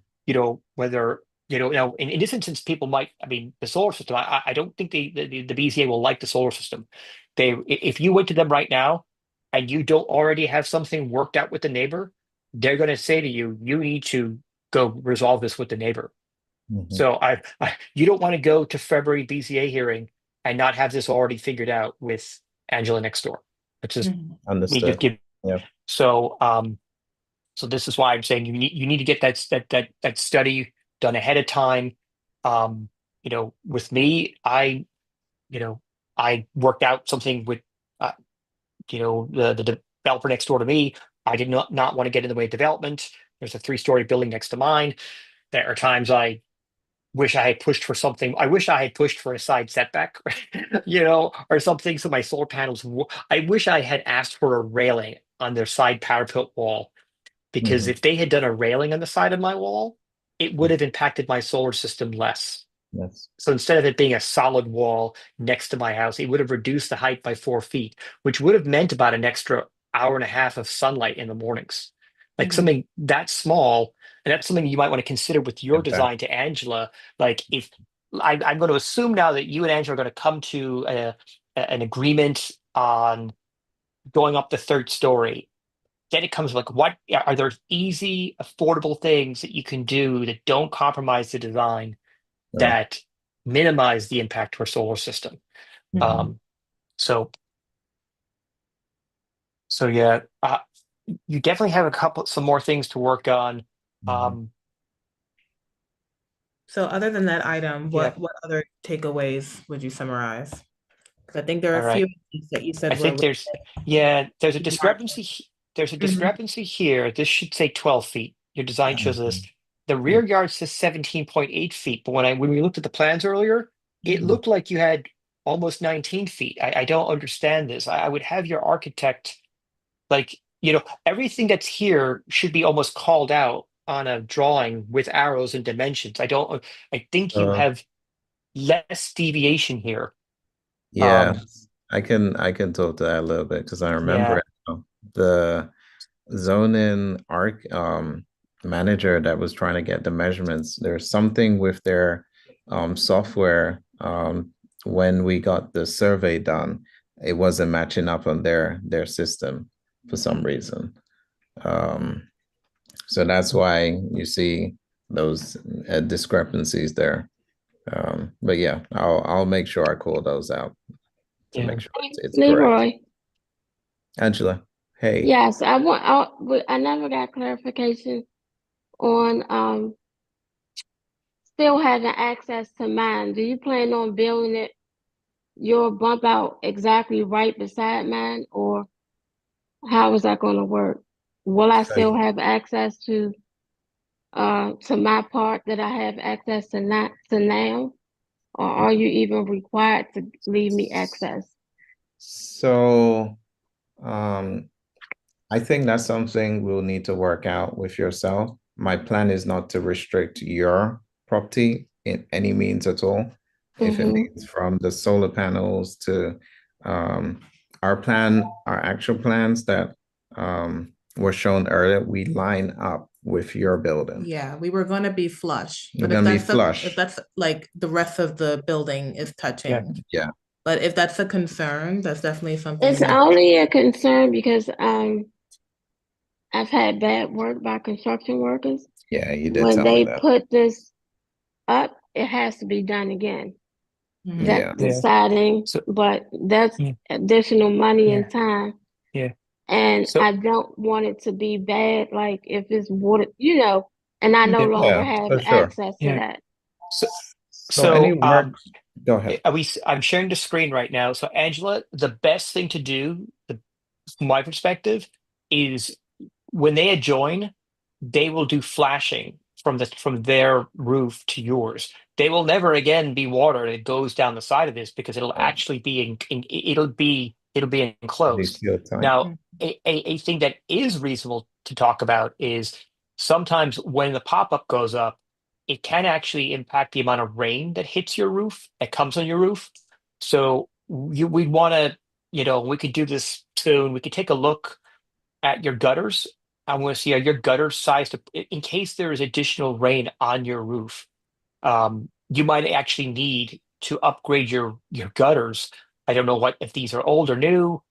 whether, now in this instance, people might, I mean, the solar system, I don't think the BCA will like the solar system. If you went to them right now and you don't already have something worked out with the neighbor, they're going to say to you, you need to go resolve this with the neighbor. Mhm. So you don't want to go to February BCA hearing and not have this already figured out with Angela next door. It's just Mhm. me just Understood. give. Yeah. So this is why I'm saying you need to get that study done ahead of time. With me, I worked out something with, uh, the developer next door to me. I did not want to get in the way of development. There's a 3-story building next to mine. There are times I wish I had pushed for something. I wish I had pushed for a side setback, or something. So my solar panels, I wish I had asked for a railing on their side parapet wall, because Mhm. if they had done a railing on the side of my wall, it would have impacted my solar system less. Yes. So instead of it being a solid wall next to my house, it would have reduced the height by 4 feet, which would have meant about an extra hour and a half of sunlight in the mornings. Like Mhm. something that small, and that's something you might want to consider with your Impact. design to Angela. Like if I'm going to assume now that you and Angela are going to come to an agreement on going up the third story. Then it comes like, what are there easy, affordable things that you can do that don't compromise the design Yeah. that minimize the impact to our solar system? Mhm. So yeah, you definitely have some more things to work on. Um, So other than that item, yeah, what other takeaways would you summarize? Because I think there are all a few right. things that you I said were think there's a smart. discrepancy. There's a Mhm. discrepancy here. This should say 12 feet. Your design shows this. The Yeah. rear yard says 17.8 feet, but when we looked at the plans earlier, it Mhm. looked like you had almost 19 feet. I don't understand this. I would have your architect, like, everything that's here should be almost called out on a drawing with arrows and dimensions. I think you Uh, have less deviation here. yeah, I can talk to that a little bit because I remember Yeah, it now. The zoning arc manager that was trying to get the measurements. There's something with their software. When we got the survey done, it wasn't matching up on their system for some reason. Um, so that's why you see those discrepancies there. But yeah, I'll make sure I call those out to yeah. make sure it's correct. Leroy, Angela, hey. yes, I never got clarification on still having access to mine. Do you plan on building your bump out exactly right beside mine, or how is that going to work? Will I So still have access to my part that I have access to not to now, or are you even required to leave me access? so um I think that's something we'll need to work out with yourself. My plan is not to restrict your property in any means at all. If it Mm-hmm. means from the solar panels to um, our actual plans that were shown earlier, we line up with your building. Yeah, we were gonna be flush, We're but if gonna be that's if flush. that's like the rest of the building is Yeah. touching, Yeah. but if that's a concern, that's definitely something It's that. only a concern because I've had bad work by construction workers. Yeah, you did When tell me they that. put this up, it has to be done again. Mhm. That Yeah. the Yeah. siding, So but that's yeah, additional money yeah, and time. yeah. And So I don't want it to be bad, like if it's water, and I no yeah, longer Yeah, have for sure. access to yeah. that. So So any so works, go ahead. I'm sharing the screen right now. So Angela, the best thing to do, from my perspective, is when they adjoin, they will do flashing from their roof to yours. They will never again be water that goes down the side of this because it'll Yeah, actually be it'll be it'll be enclosed. still tight. Now, a thing that is reasonable to talk about is sometimes when the pop-up goes up, it can actually impact the amount of rain that hits your roof, that comes on your roof. So we'd want to, we could do this soon. We could take a look at your gutters. I want to see, are your gutters sized in case there is additional rain on your roof. You might actually need to upgrade your gutters. I don't know if these are old or new.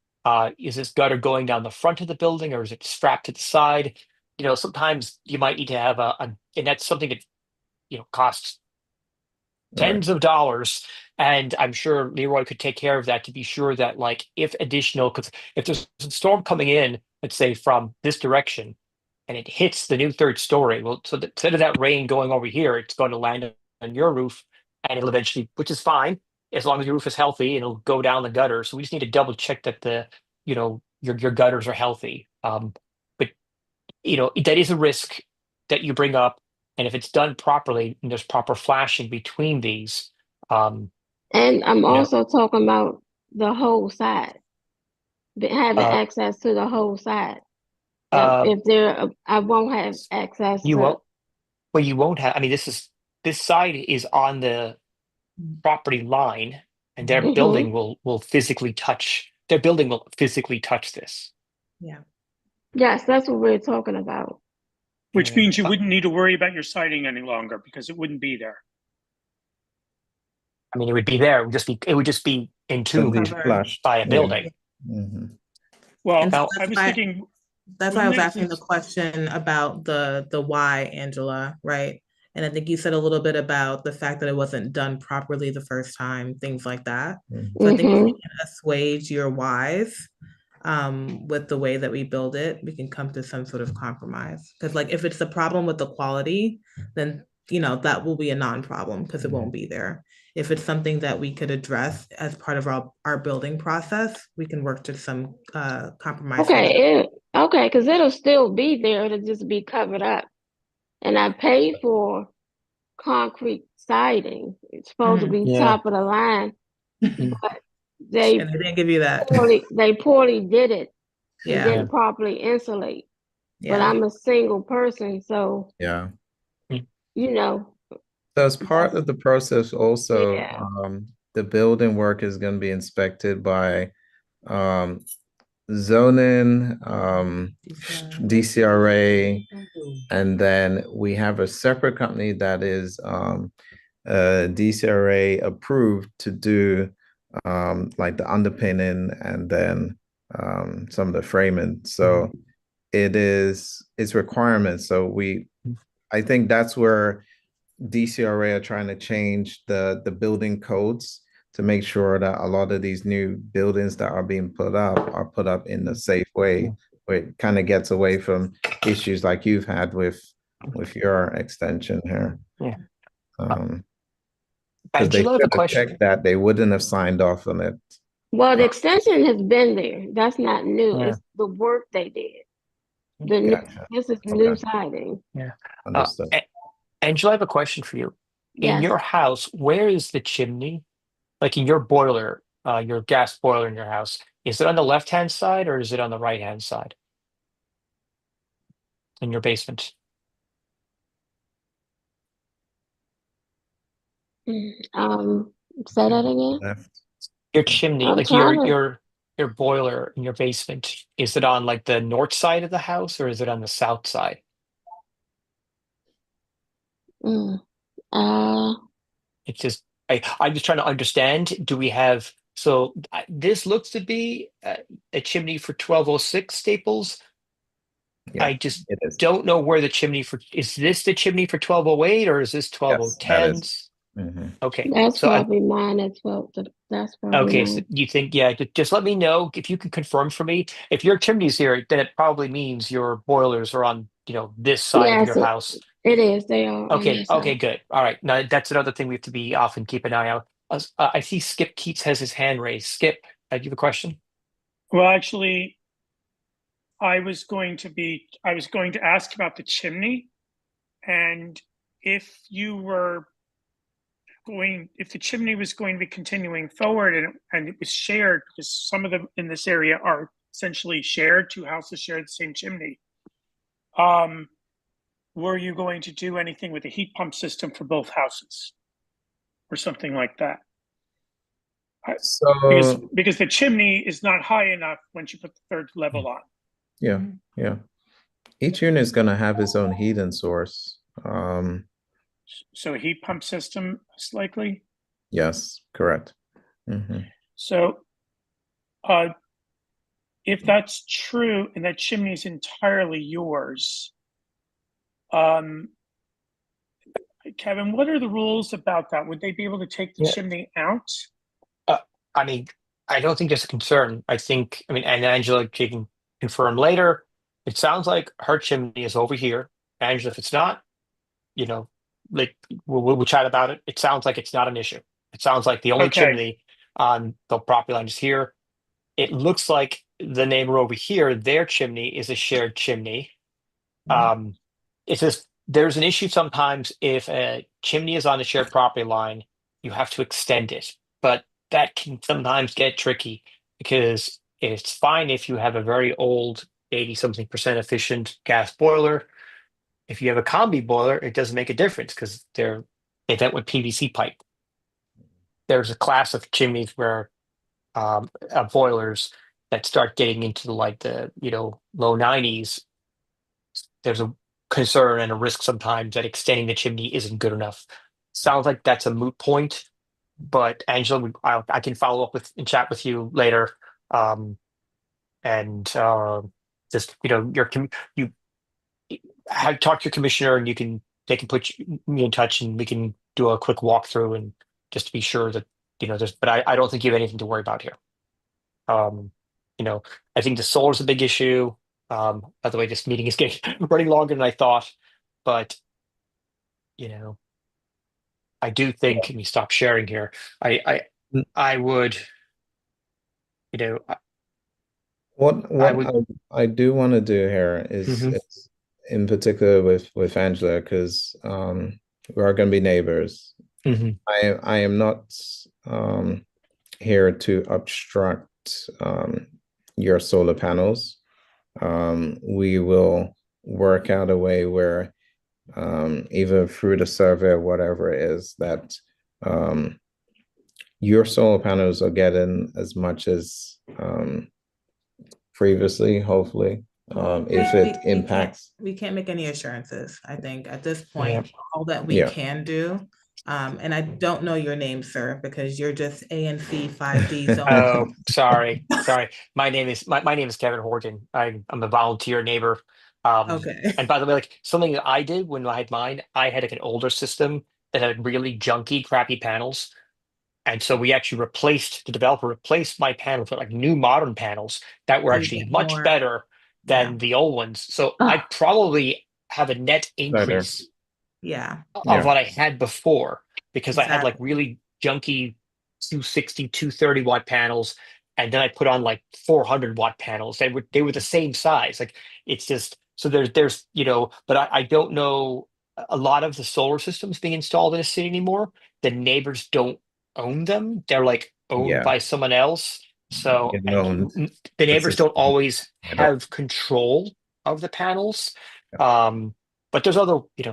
Is this gutter going down the front of the building or is it strapped to the side? Sometimes you might need to have and that's something that costs Right. tens of dollars. And I'm sure Leroy could take care of that to be sure that, like, if additional, because if there's a storm coming in, let's say from this direction, and it hits the new third story, well, so that instead of that rain going over here, it's going to land on your roof, and it'll eventually, which is fine as long as your roof is healthy, it'll go down the gutter. So we just need to double check that your gutters are healthy. But that is a risk that you bring up, and if it's done properly and there's proper flashing between these, um, And I'm you know, also talking about the whole side, having uh, access to the whole side. uh, I won't have access you to. won't. Well, you won't have. I mean, this side is on the property line, and Hmm. their building will physically touch this. Yes, that's what we're talking about. Which means you wouldn't need to worry about your siding any longer because it wouldn't be there. I mean, it would be there. It would just be entombed Something flashed. by a building. Mhm. Well, And so I was thinking, that's why I was wouldn't it- asking the question about the why, Angela, right? And I think you said a little bit about the fact that it wasn't done properly the first time, things like that. So I think if we can assuage your whys with the way that we build it, we can come to some sort of compromise. Because like if it's a problem with the quality, then that will be a non-problem because it won't be there. If it's something that we could address as part of our building process, we can work to some compromise. Okay, because it'll still be there. It'll just be covered up. And I paid for concrete siding. It's supposed to be top of the line, but they And they didn't give you that. poorly did it and Yeah. didn't properly insulate. But Yeah. I'm a single person, so Yeah. So as part of the process also, Yeah. The building work is going to be inspected by zoning, DCRA, and then we have a separate company that is DCRA approved to do like the underpinning and then some of the framing. So it's requirements. So I think that's where DCRA are trying to change the building codes to make sure that a lot of these new buildings that are being put up are put up in a safe way, where it kind of gets away from issues like you've had with your extension here. Yeah. Because they Angela, I have a should have question. checked that, they wouldn't have signed off on it. Well, the extension has been there. That's not new. Yeah. It's the work they did. Gotcha. This is new Okay. siding. Yeah. Understood. Angela, I have a question for you. In Yes. your house, where is the chimney? Like in your boiler, your gas boiler in your house, is it on the left-hand side or is it on the right-hand side in your basement? Say that again. Left. Your chimney, I'm like trying to. your boiler in your basement, is it on like the north side of the house or is it on the south side? Mm, It's just I'm just trying to understand. Do we have this looks to be a chimney for 1206 Staples. Yeah, I just it is. don't know where the chimney for is this the chimney for 1208 or is this Yes, that is. 1210s? Okay, that's so probably mine as well. That's probably okay, so mine. you think just let me know if you can confirm for me. If your chimney's here, then it probably means your boilers are on this side of Yes, your house. it is. They are on Okay, this okay, side. good. All right. Now that's another thing we have to be off and keep an eye out. I see Skip Keats has his hand raised. Skip, do you have a question? well, actually, I was going to ask about the chimney, and if the chimney was going to be continuing forward and it was shared, because some of them in this area are essentially shared, two houses share the same chimney. Were you going to do anything with a heat pump system for both houses or something like that? Because the chimney is not high enough once you put the third level on. Yeah. Each unit is going to have its own heating source. So a heat pump system is likely? Yes, correct. So if that's true and that chimney is entirely yours, Kevin, what are the rules about that? Would they be able to take the chimney out? I mean, I don't think there's a concern. And Angela can confirm later. It sounds like her chimney is over here. Angela, if it's not, like we'll chat about it. It sounds like it's not an issue. It sounds like the only chimney on the property line is here. It looks like the neighbor over here, their chimney is a shared chimney. It's just there's an issue sometimes if a chimney is on a shared property line, you have to extend it. But that can sometimes get tricky because it's fine if you have a very old 80-something% efficient gas boiler. If you have a combi boiler, it doesn't make a difference because they vent with PVC pipe. There's a class of chimneys where boilers that start getting into the low 90s, there's a concern and a risk sometimes that extending the chimney isn't good enough. Sounds like that's a moot point, but Angela, I can follow up with and chat with you later, um, and just you have talk to your commissioner, and they can put me in touch, and we can do a quick walkthrough, and just to be sure that there's. But I don't think you have anything to worry about here. Um, I think the solar is a big issue. By the way, this meeting is getting running longer than I thought, but you know, I do think. Let me stop sharing here. I Mm. I would, you know, I What would. I do want to do here Mhm, is in particular with Angela, because we are going to be neighbors. mhm. I am not here to obstruct your solar panels. We will work out a way where either through the survey or whatever it is that your solar panels are getting as much as previously, hopefully, if it impacts. We can't make any assurances. I think at this Yeah. point, all that we Yeah. can do, and I don't know your name, sir, because you're just ANC 5D zone. Oh, sorry. My name is Kevin Horgan. I'm a volunteer neighbor. Okay. And by the way, like something that I did when I had mine, I had like an older system that had really junky, crappy panels. And so we actually the developer replaced my panels with like new modern panels that were So you actually get much more, better yeah, than the old ones. So I Oh, probably have a net Better. increase yeah, of Yeah. what I had before because I had like exactly. really junky 260, 230 watt panels. And then I put on like 400-watt panels. They were the same size. Like it's just so there's but I don't know a lot of the solar systems being installed in a city anymore. The neighbors don't own them. They're like owned Yeah. by someone else. So You know, the it's neighbors just don't always it up. have control of the panels. Yeah. But there's other you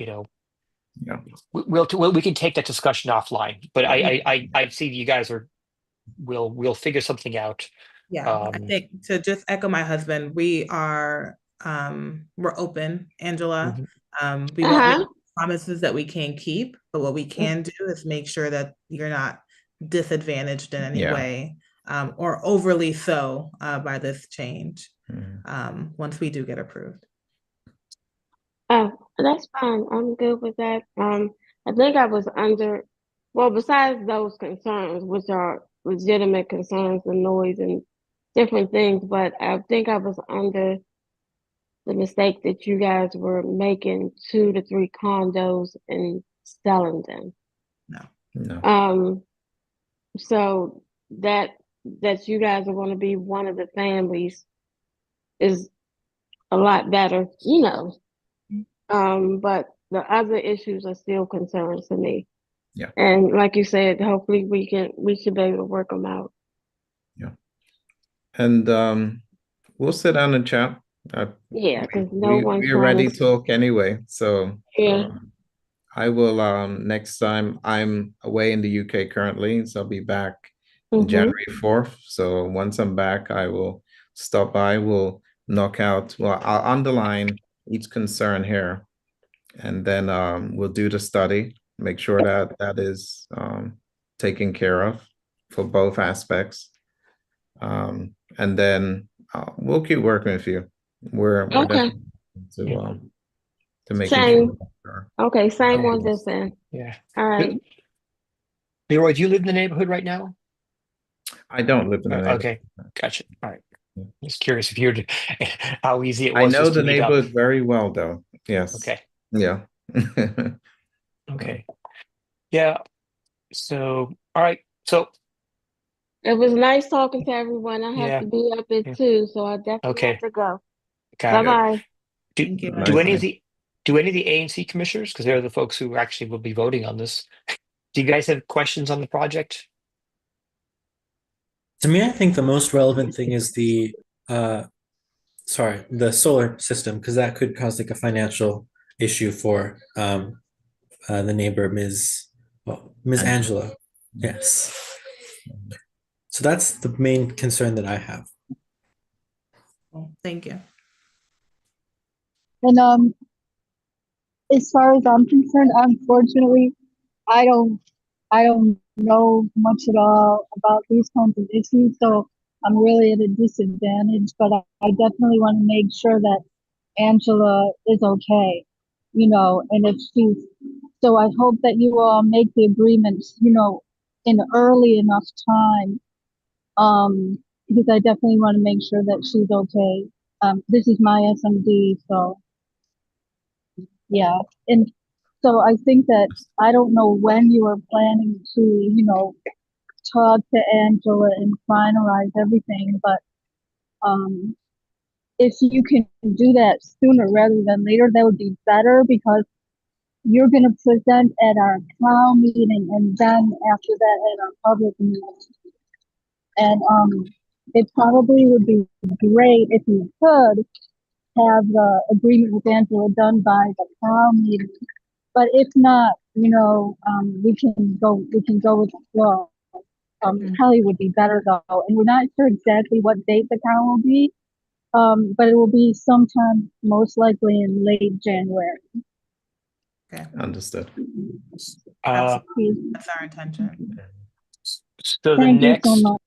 know Yeah. we can take that discussion offline, but Yeah. I see you guys we'll figure something out. Yeah, I Um, think to just echo my husband, we're open, Angela. mhm. We won't make uh-huh. promises that we can't keep, but what we can do is make sure that you're not disadvantaged in any Yeah. way, or overly so, by this change, Mhm. once we do get approved. Oh, that's fine. I'm good with that. I think I was well, besides those concerns, which are legitimate concerns, the noise and different things, but I think I was under the mistake that you guys were making 2 to 3 condos and selling them. No. No. So that you guys are going to be one of the families is a lot better, but the other issues are still concerns to me. Yeah. And like you said, hopefully we should be able to work them out. Yeah. And we'll sit down and chat. Yeah, because no one's We already promised. talk anyway. So Yeah. I will next time. I'm away in the UK currently, so I'll be back Mm-hmm. January 4th. So once I'm back, I will stop by. We'll I'll underline each concern here, and then we'll do the study, make sure that that is taken care of for both aspects. And then we'll keep working with you. We're Okay. definitely to making Same. sure. Okay. Same Okay. on this end. Yeah. All right. Leroy, do you live in the neighborhood right now? I don't live in the neighborhood. Okay, gotcha. All right. Just curious if you're how easy it I was know just to the meet up. neighborhood very well, though. Yes. Okay. Yeah. Okay. Yeah. So, all right. So, It was nice talking to everyone. I have yeah. to be up at Yeah. 2, so I definitely have Okay. to go. Got it. Good. Bye-bye. Do Thank you. do Nice. any of the ANC commissioners, because they're the folks who actually will be voting on this. Do you guys have questions on the project? To me, I think the most relevant thing is the solar system, because that could cause like a financial issue for the neighbor, Ms. Angela. Angela. Yes. So that's the main concern that I have. Thank you. And as far as I'm concerned, unfortunately, I don't I don't know much at all about these kinds of issues, so I'm really at a disadvantage. But I definitely want to make sure that Angela is okay, and if she's so I hope that you all make the agreements, in early enough time, because I definitely want to make sure that she's okay. This is my SMD, so yeah. And so I think that I don't know when you are planning to, talk to Angela and finalize everything, but um, if you can do that sooner rather than later, that would be better because you're going to present at our town meeting and then after that at our public meeting. And it probably would be great if you could have the agreement with Angela done by the town meeting. But if not, we can go with the flow. Probably would be better though, and we're not sure exactly what date the count will be. But it will be sometime most likely in late January. Okay. Understood. That's our intention. So the Thank you so next, much.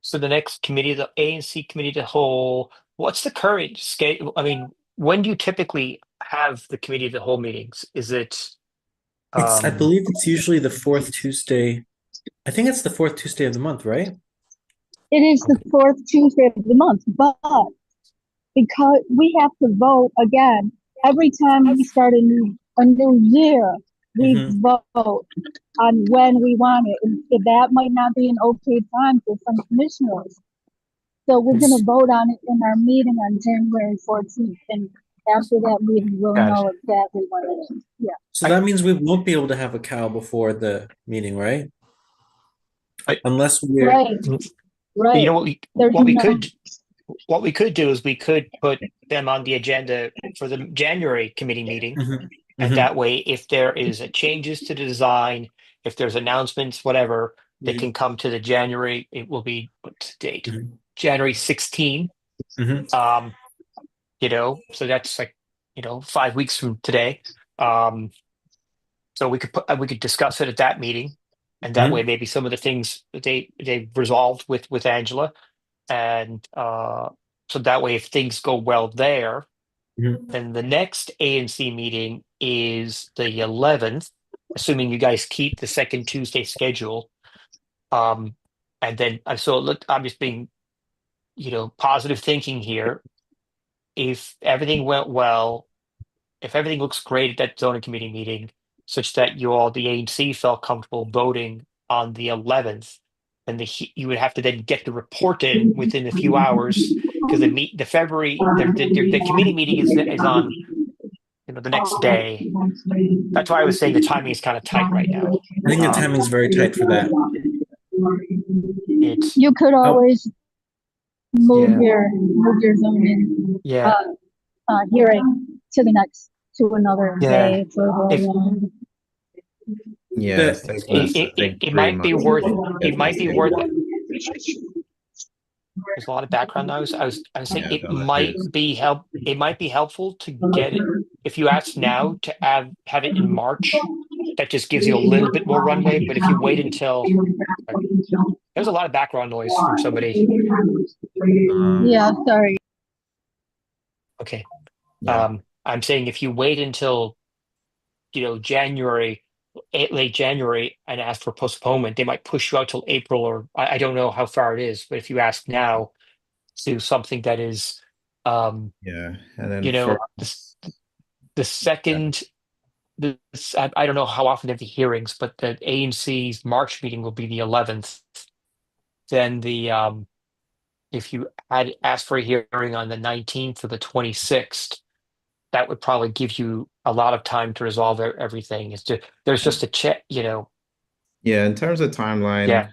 so the next committee, the ANC committee to whole, what's the current schedule? I mean, when do you typically have the committee of the whole meetings? Is it, I believe it's usually the fourth Tuesday. I think it's the fourth Tuesday of the month, right? It is the fourth Tuesday of the month, but because we have to vote again every time we start a new year, we vote on when we want it, and that might not be an okay time for some commissioners. So we're going to vote on it in our meeting on January 14th, and after that meeting, we'll Got it. know exactly what it is. Yeah. So that means we won't be able to have a cow before the meeting, right? Unless we're Right. Right. you know what There's what we no- could what we could do is we could put them on the agenda for the January committee meeting. Mhm, And mhm. that way, if there is a changes to the design, if there's announcements, whatever, they can come to the January, it will be what's the date? Mhm. January 16. Mhm. So that's like, 5 weeks from today. So we could discuss it at that meeting. And that way, maybe some of the things that they resolved with Angela. And so that way, if things go well there, Mhm. then the next ANC meeting is the 11th, assuming you guys keep the second Tuesday schedule. And then I'm just being, positive thinking here. If everything went well, if everything looks great at that zoning committee meeting, such that the ANC felt comfortable voting on the 11th, then you would have to then get the report in within a few hours because the committee meeting is on the next day. That's why I was saying the timing is kind of tight right now. I think the timing's very tight for that. It's You could always move Yeah. your zoning yeah, hearing to another Yeah. day for If- Yes, The- take us, I think, it 3 might be months worth to it get might this be in. worth it. There's a lot of background noise. I was saying Yeah, it don't might abuse. be helpful to get it if you ask now to have it in March. That just gives you a little bit more runway. But if you wait until there's a lot of background noise from somebody. Yeah, sorry. Okay. Yeah. I'm saying if you wait until January, late January, and ask for postponement, they might push you out till April, or I don't know how far it is. But if you ask now to something that is, Yeah. And then you for know, the second, I don't know how often they have the hearings, but the ANC's March meeting will be the 11th. Then if you had asked for a hearing on the 19th or the 26th, that would probably give you a lot of time to resolve everything. There's just a check, Yeah, in terms of timeline, yeah.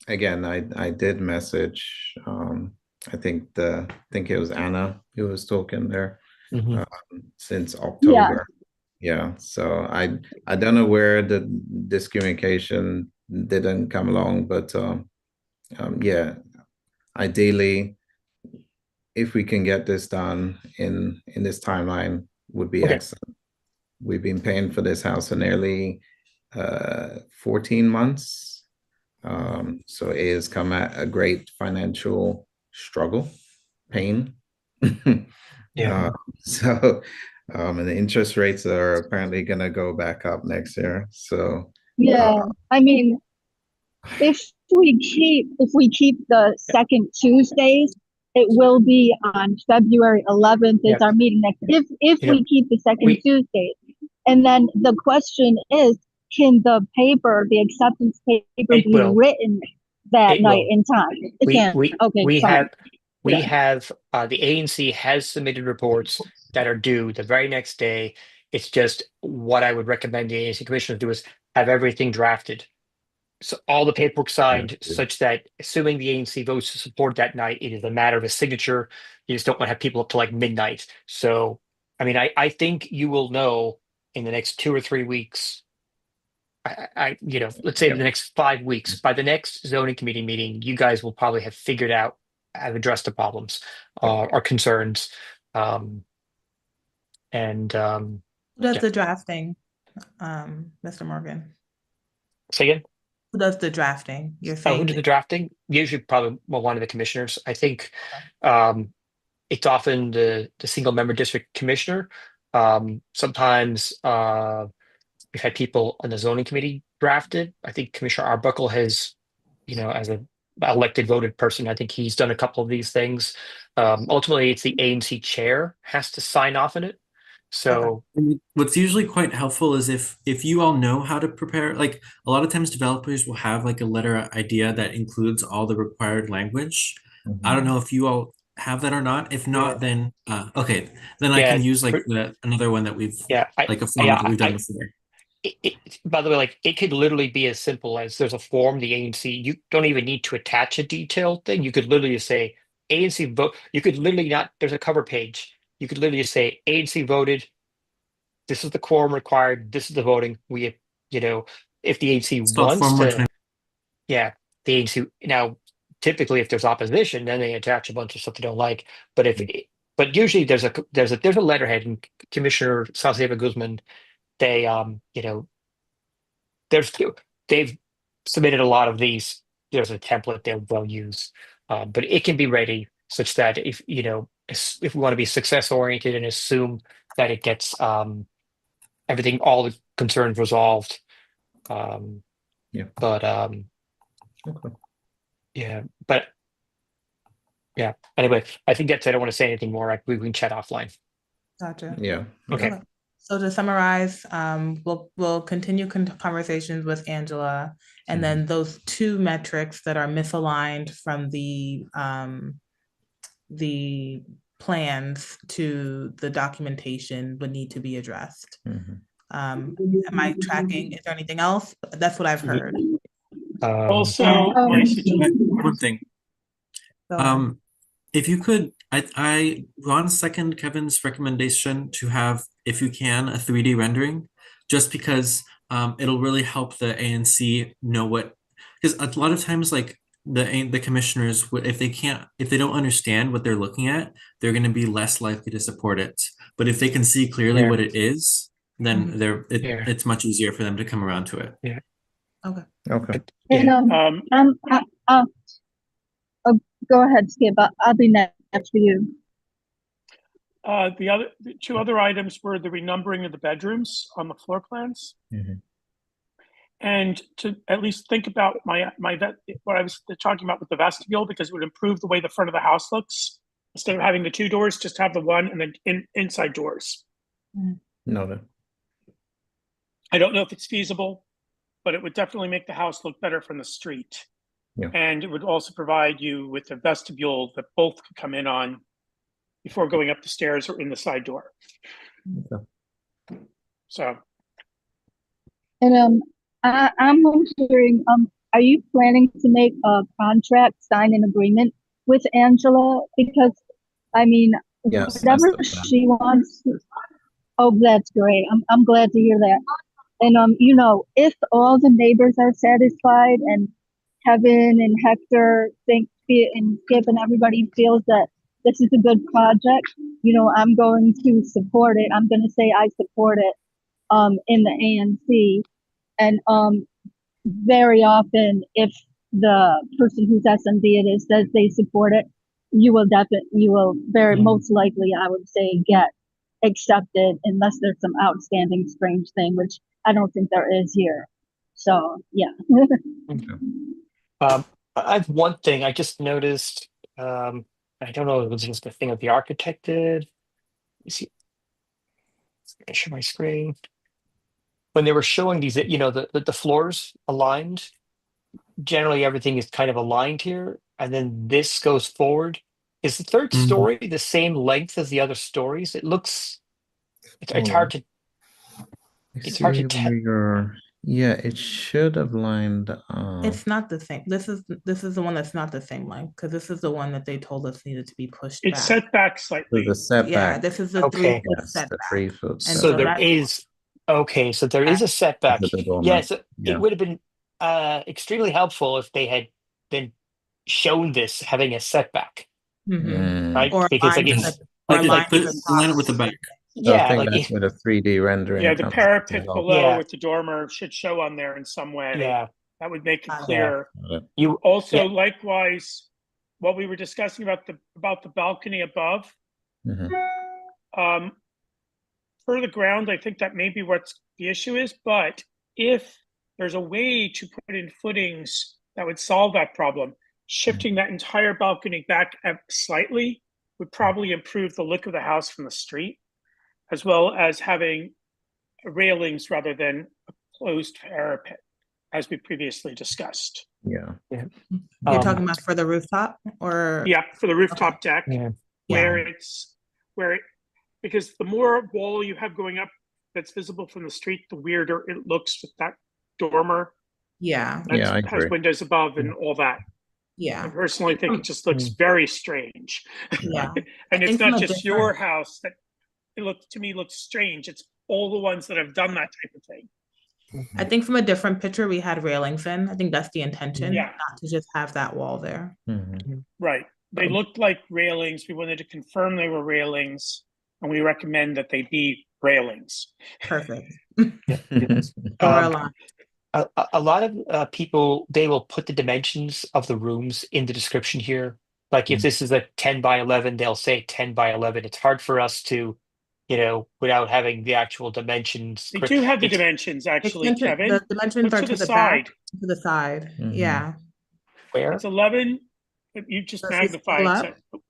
again, I did message I think it was Anna who was talking there Mhm. since October. Yeah, so I don't know where this communication didn't come along, but Yeah, ideally, if we can get this done in this timeline, would be Okay. excellent. We've been paying for this house for nearly 14 months. So it has come at a great financial struggle, pain. Yeah. Uh, so, and the interest rates are apparently going to go back up next year. So, Yeah, I mean, if if we keep the second Tuesdays, it will be on February 11th is Yeah. our meeting next. If You know, we keep the second we Tuesdays, and then the question is, can the acceptance paper it be will. written that It night will. in time? It We can. we Okay, we fine. have the ANC has submitted reports that are due the very next day. It's just what I would recommend the ANC commissioners do is have everything drafted. So all the paperwork signed such that assuming the ANC votes to support that night, it is a matter of a signature. You just don't want to have people up to like midnight. So, I mean, I think you will know in the next 2 or 3 weeks. Let's say yeah, the next 5 weeks. By the next zoning committee meeting, you guys will probably have figured out how to address the problems or concerns. Um, and Who does yeah, the drafting, Mr. Morgan? say again. Who does the drafting? You're Oh, who saying did the that, drafting? Usually, probably one of the commissioners. I think um, it's often the single member district commissioner. Sometimes we've had people on the zoning committee drafted. I think Commissioner Arbuckle has, as a elected voted person, I think he's done a couple of these things. Ultimately, it's the ANC chair has to sign off on it. okay, So And what's usually quite helpful is if you all know how to prepare, like a lot of times developers will have like a letter idea that includes all the required language. I don't know if you all have that or not. If yeah, not, then okay, then I yeah, can use like pr- another one that we've yeah. like a format that we've done before. By the way, like it could literally be as simple as there's a form, the ANC, you don't even need to attach a detailed thing. You could literally just say ANC vote. You could literally not, there's a cover page. You could literally just say ANC voted. This is the quorum required. This is the voting. You know, if the ANC It's called wants Form to, 120. yeah, the ANC now typically if there's opposition, then they attach a bunch of stuff they don't like. But but usually there's a letterhead and Commissioner Salceva Guzman, they there's they've submitted a lot of these. There's a template they'll use, but it can be ready such that if we want to be success oriented and assume that it gets everything, all the concerns resolved. Um, yeah. but Okay. yeah, but yeah. Anyway, I think that's it. I don't want to say anything more. We can chat offline. gotcha. Yeah. Okay. Okay. So to summarize, we'll continue conversations with Angela, and then those two metrics that are misaligned from the plans to the documentation would need to be addressed. Mhm. Am I tracking? Is there anything else? That's what I've heard. Also, One yes, thing. Go ahead. If you could, I Ron second Kevin's recommendation to have, if you can, a 3D rendering, just because it'll really help the ANC know what, because a lot of times like the commissioners, if they don't understand what they're looking at, they're going to be less likely to support it. But if they can see clearly Yeah. what it is, then Yeah. it's much easier for them to come around to it. Yeah. Okay. Okay. And go ahead, Skip. I'll be next for you. the two other items were the renumbering of the bedrooms on the floor plans, Mhm. and to at least think about what I was talking about with the vestibule, because it would improve the way the front of the house looks. Instead of having the two doors, just have the one and then inside doors. Noted. I don't know if it's feasible, but it would definitely make the house look better from the street. Yeah. And it would also provide you with a vestibule that both could come in on before going up the stairs or in the side door. Okay. So, And I'm wondering, are you planning to make a contract, sign an agreement with Angela? Because I mean, Yes, that's whatever the plan. she wants. Oh, that's great. I'm glad to hear that. And if all the neighbors are satisfied and Kevin and Hector and Skip and everybody feels that this is a good project, I'm going to support it. I'm going to say I support it in the ANC. And very often, if the person whose SMD it is says they support it, you will very most likely, I would say, get accepted unless there's some outstanding strange thing, which I don't think there is here. So yeah. I have one thing I just noticed. I don't know if it was just the thing that the architect did. You see, I share my screen. When they were showing these, the floors aligned, generally everything is kind of aligned here, and then this goes forward. Is the third story the same length as the other stories? It looks, it's hard to, it's hard to tell. Yeah, it should have lined up. It's not the same. This is the one that's not the same length, because this is the one that they told us needed to be pushed It's back. set back slightly. The setback. Yeah, this is the Okay. 3 foot Yes, the setback. 3 foot And So setback. there that's- is, okay, so there is a setback. Is it the dormer? Yes, Yeah. it would have been extremely helpful if they had been shown this having a setback, right? Or Because line it's line it with the back. So I yeah, think like that's where the 3D rendering Yeah, the comes parapet into help. below Yeah. with the dormer should show on there in some way. yeah, That would make it Yeah. clear. you Also, yeah. likewise, what we were discussing about the balcony above, Mhm. for the ground, I think that may be what the issue is. But if there's a way to put in footings that would solve that problem, shifting that entire balcony back slightly would probably improve the look of the house from the street, as well as having railings rather than a closed parapet, as we previously discussed. Yeah. You're Um, talking about for the rooftop, or Yeah, for the rooftop deck, yeah. Because the more wall you have going up that's visible from the street, the weirder it looks with that dormer yeah, that Yeah, I has agree. windows above and all that. I yeah, personally think it just looks very strange. yeah. And I it's think from not a just your house that looks strange. It's all the ones that have done that type of thing. I think from a different picture, we had railings in. I think that's the intention, Yeah. not to just have that wall there. Mhm. Right. They looked like railings. We wanted to confirm they were railings, and we recommend that they be railings. Perfect. Um, a lot of people, they will put the dimensions of the rooms in the description here. Like if this is a 10 by 11, they'll say 10 by 11. It's hard for us to, without having the actual dimensions. They do have the It's- dimensions, actually, Kevin. The dimensions Look are to to the the side. back, to the side. Mhm. Yeah. Where? It's 11. You just So if you magnified. scroll So,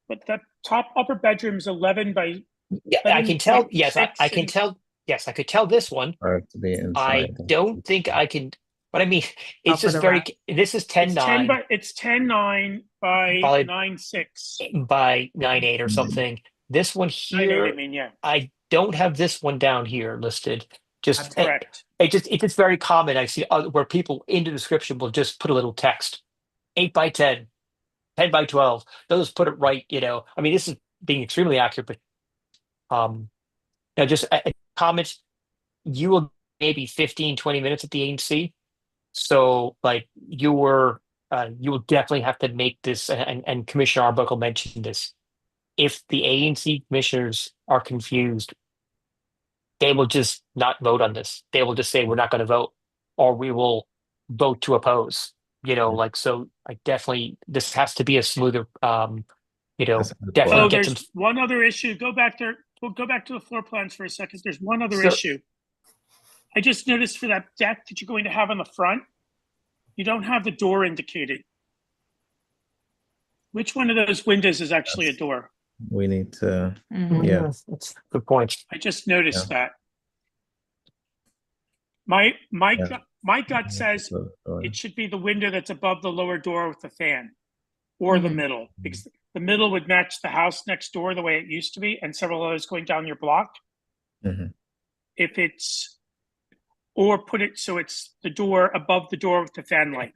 but the top upper bedroom's 11 by Yeah, I can tell. Yes, I 11.6 can and- tell. Yes, I could tell this one. Hard to be I inside. don't think I can. But I mean, it's for just the very. rack. This is 10 9 It's 10.9 by Probably- 9.6. by 9 8 or Mhm. something. This one I know what here, I mean, yeah. I don't have this one down here listed. Just Correct. it's very common. I see where people in the description will just put a little text, 8 by 10, 10 by 12. They'll just put it right. I mean, this is being extremely accurate, but just a comment. You will maybe 15, 20 minutes at the ANC. So like you will definitely have to make this, and Commissioner Arbuckle mentioned this. If the ANC commissioners are confused, they will just not vote on this. They will just say, we're not going to vote, or we will vote to oppose, so I definitely, this has to be a smoother, That's a good definitely point. get There's some. one other issue. Go back there. We'll go back to the floor plans for a second. There's one other So- issue. I just noticed for that deck that you're going to have on the front, you don't have the door indicated. Which one of those windows is actually a door? We need to, Mhm. yeah. That's a good point. I just noticed that. My gut says it should be the window that's above the lower door with the fan, or the middle, because the middle would match the house next door the way it used to be, and several others going down your block. Mhm. If it's, or put it so it's the door above the door with the fan light,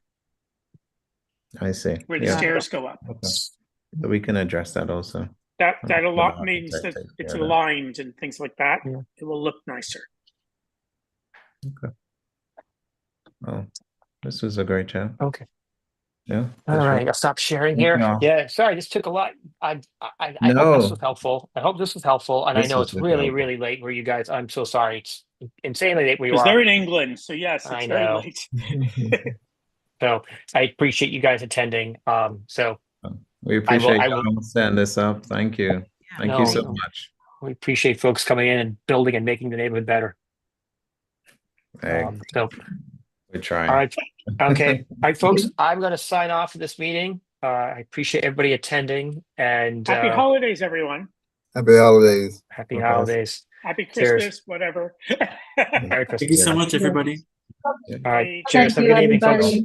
I see. where the Yeah. stairs go up. Okay. So we can address that also. That a The lot architect means that takes care it's of that. aligned and things like that. Yeah. It will look nicer. Well, This was a great chat. Okay. Yeah. All for sure. right. I'll stop sharing Thank here. you all. Yeah. Sorry, this took a lot. I hope this No, was helpful. I hope this was helpful. And I this know was it's really really, helpful. really late where you guys. I'm so sorry. It's insanely late where you Because are. they're in England, so yes, I it's very know. late. So I appreciate you guys attending. So We I will. appreciate I will. y'all setting this up. Thank you. Thank you No, so no. much. We appreciate folks coming in and building and making the neighborhood better. Hey, So, we're trying. all right. Okay. All right, folks, I'm going to sign off this meeting. I appreciate everybody attending and Happy holidays, everyone. Happy holidays. happy Bye-bye. holidays. Happy Cheers. Christmas, whatever. Merry Thank you Christmas. so much, everybody. All right. Bye. Cheers. Thank Have a you, good evening, folks. everybody.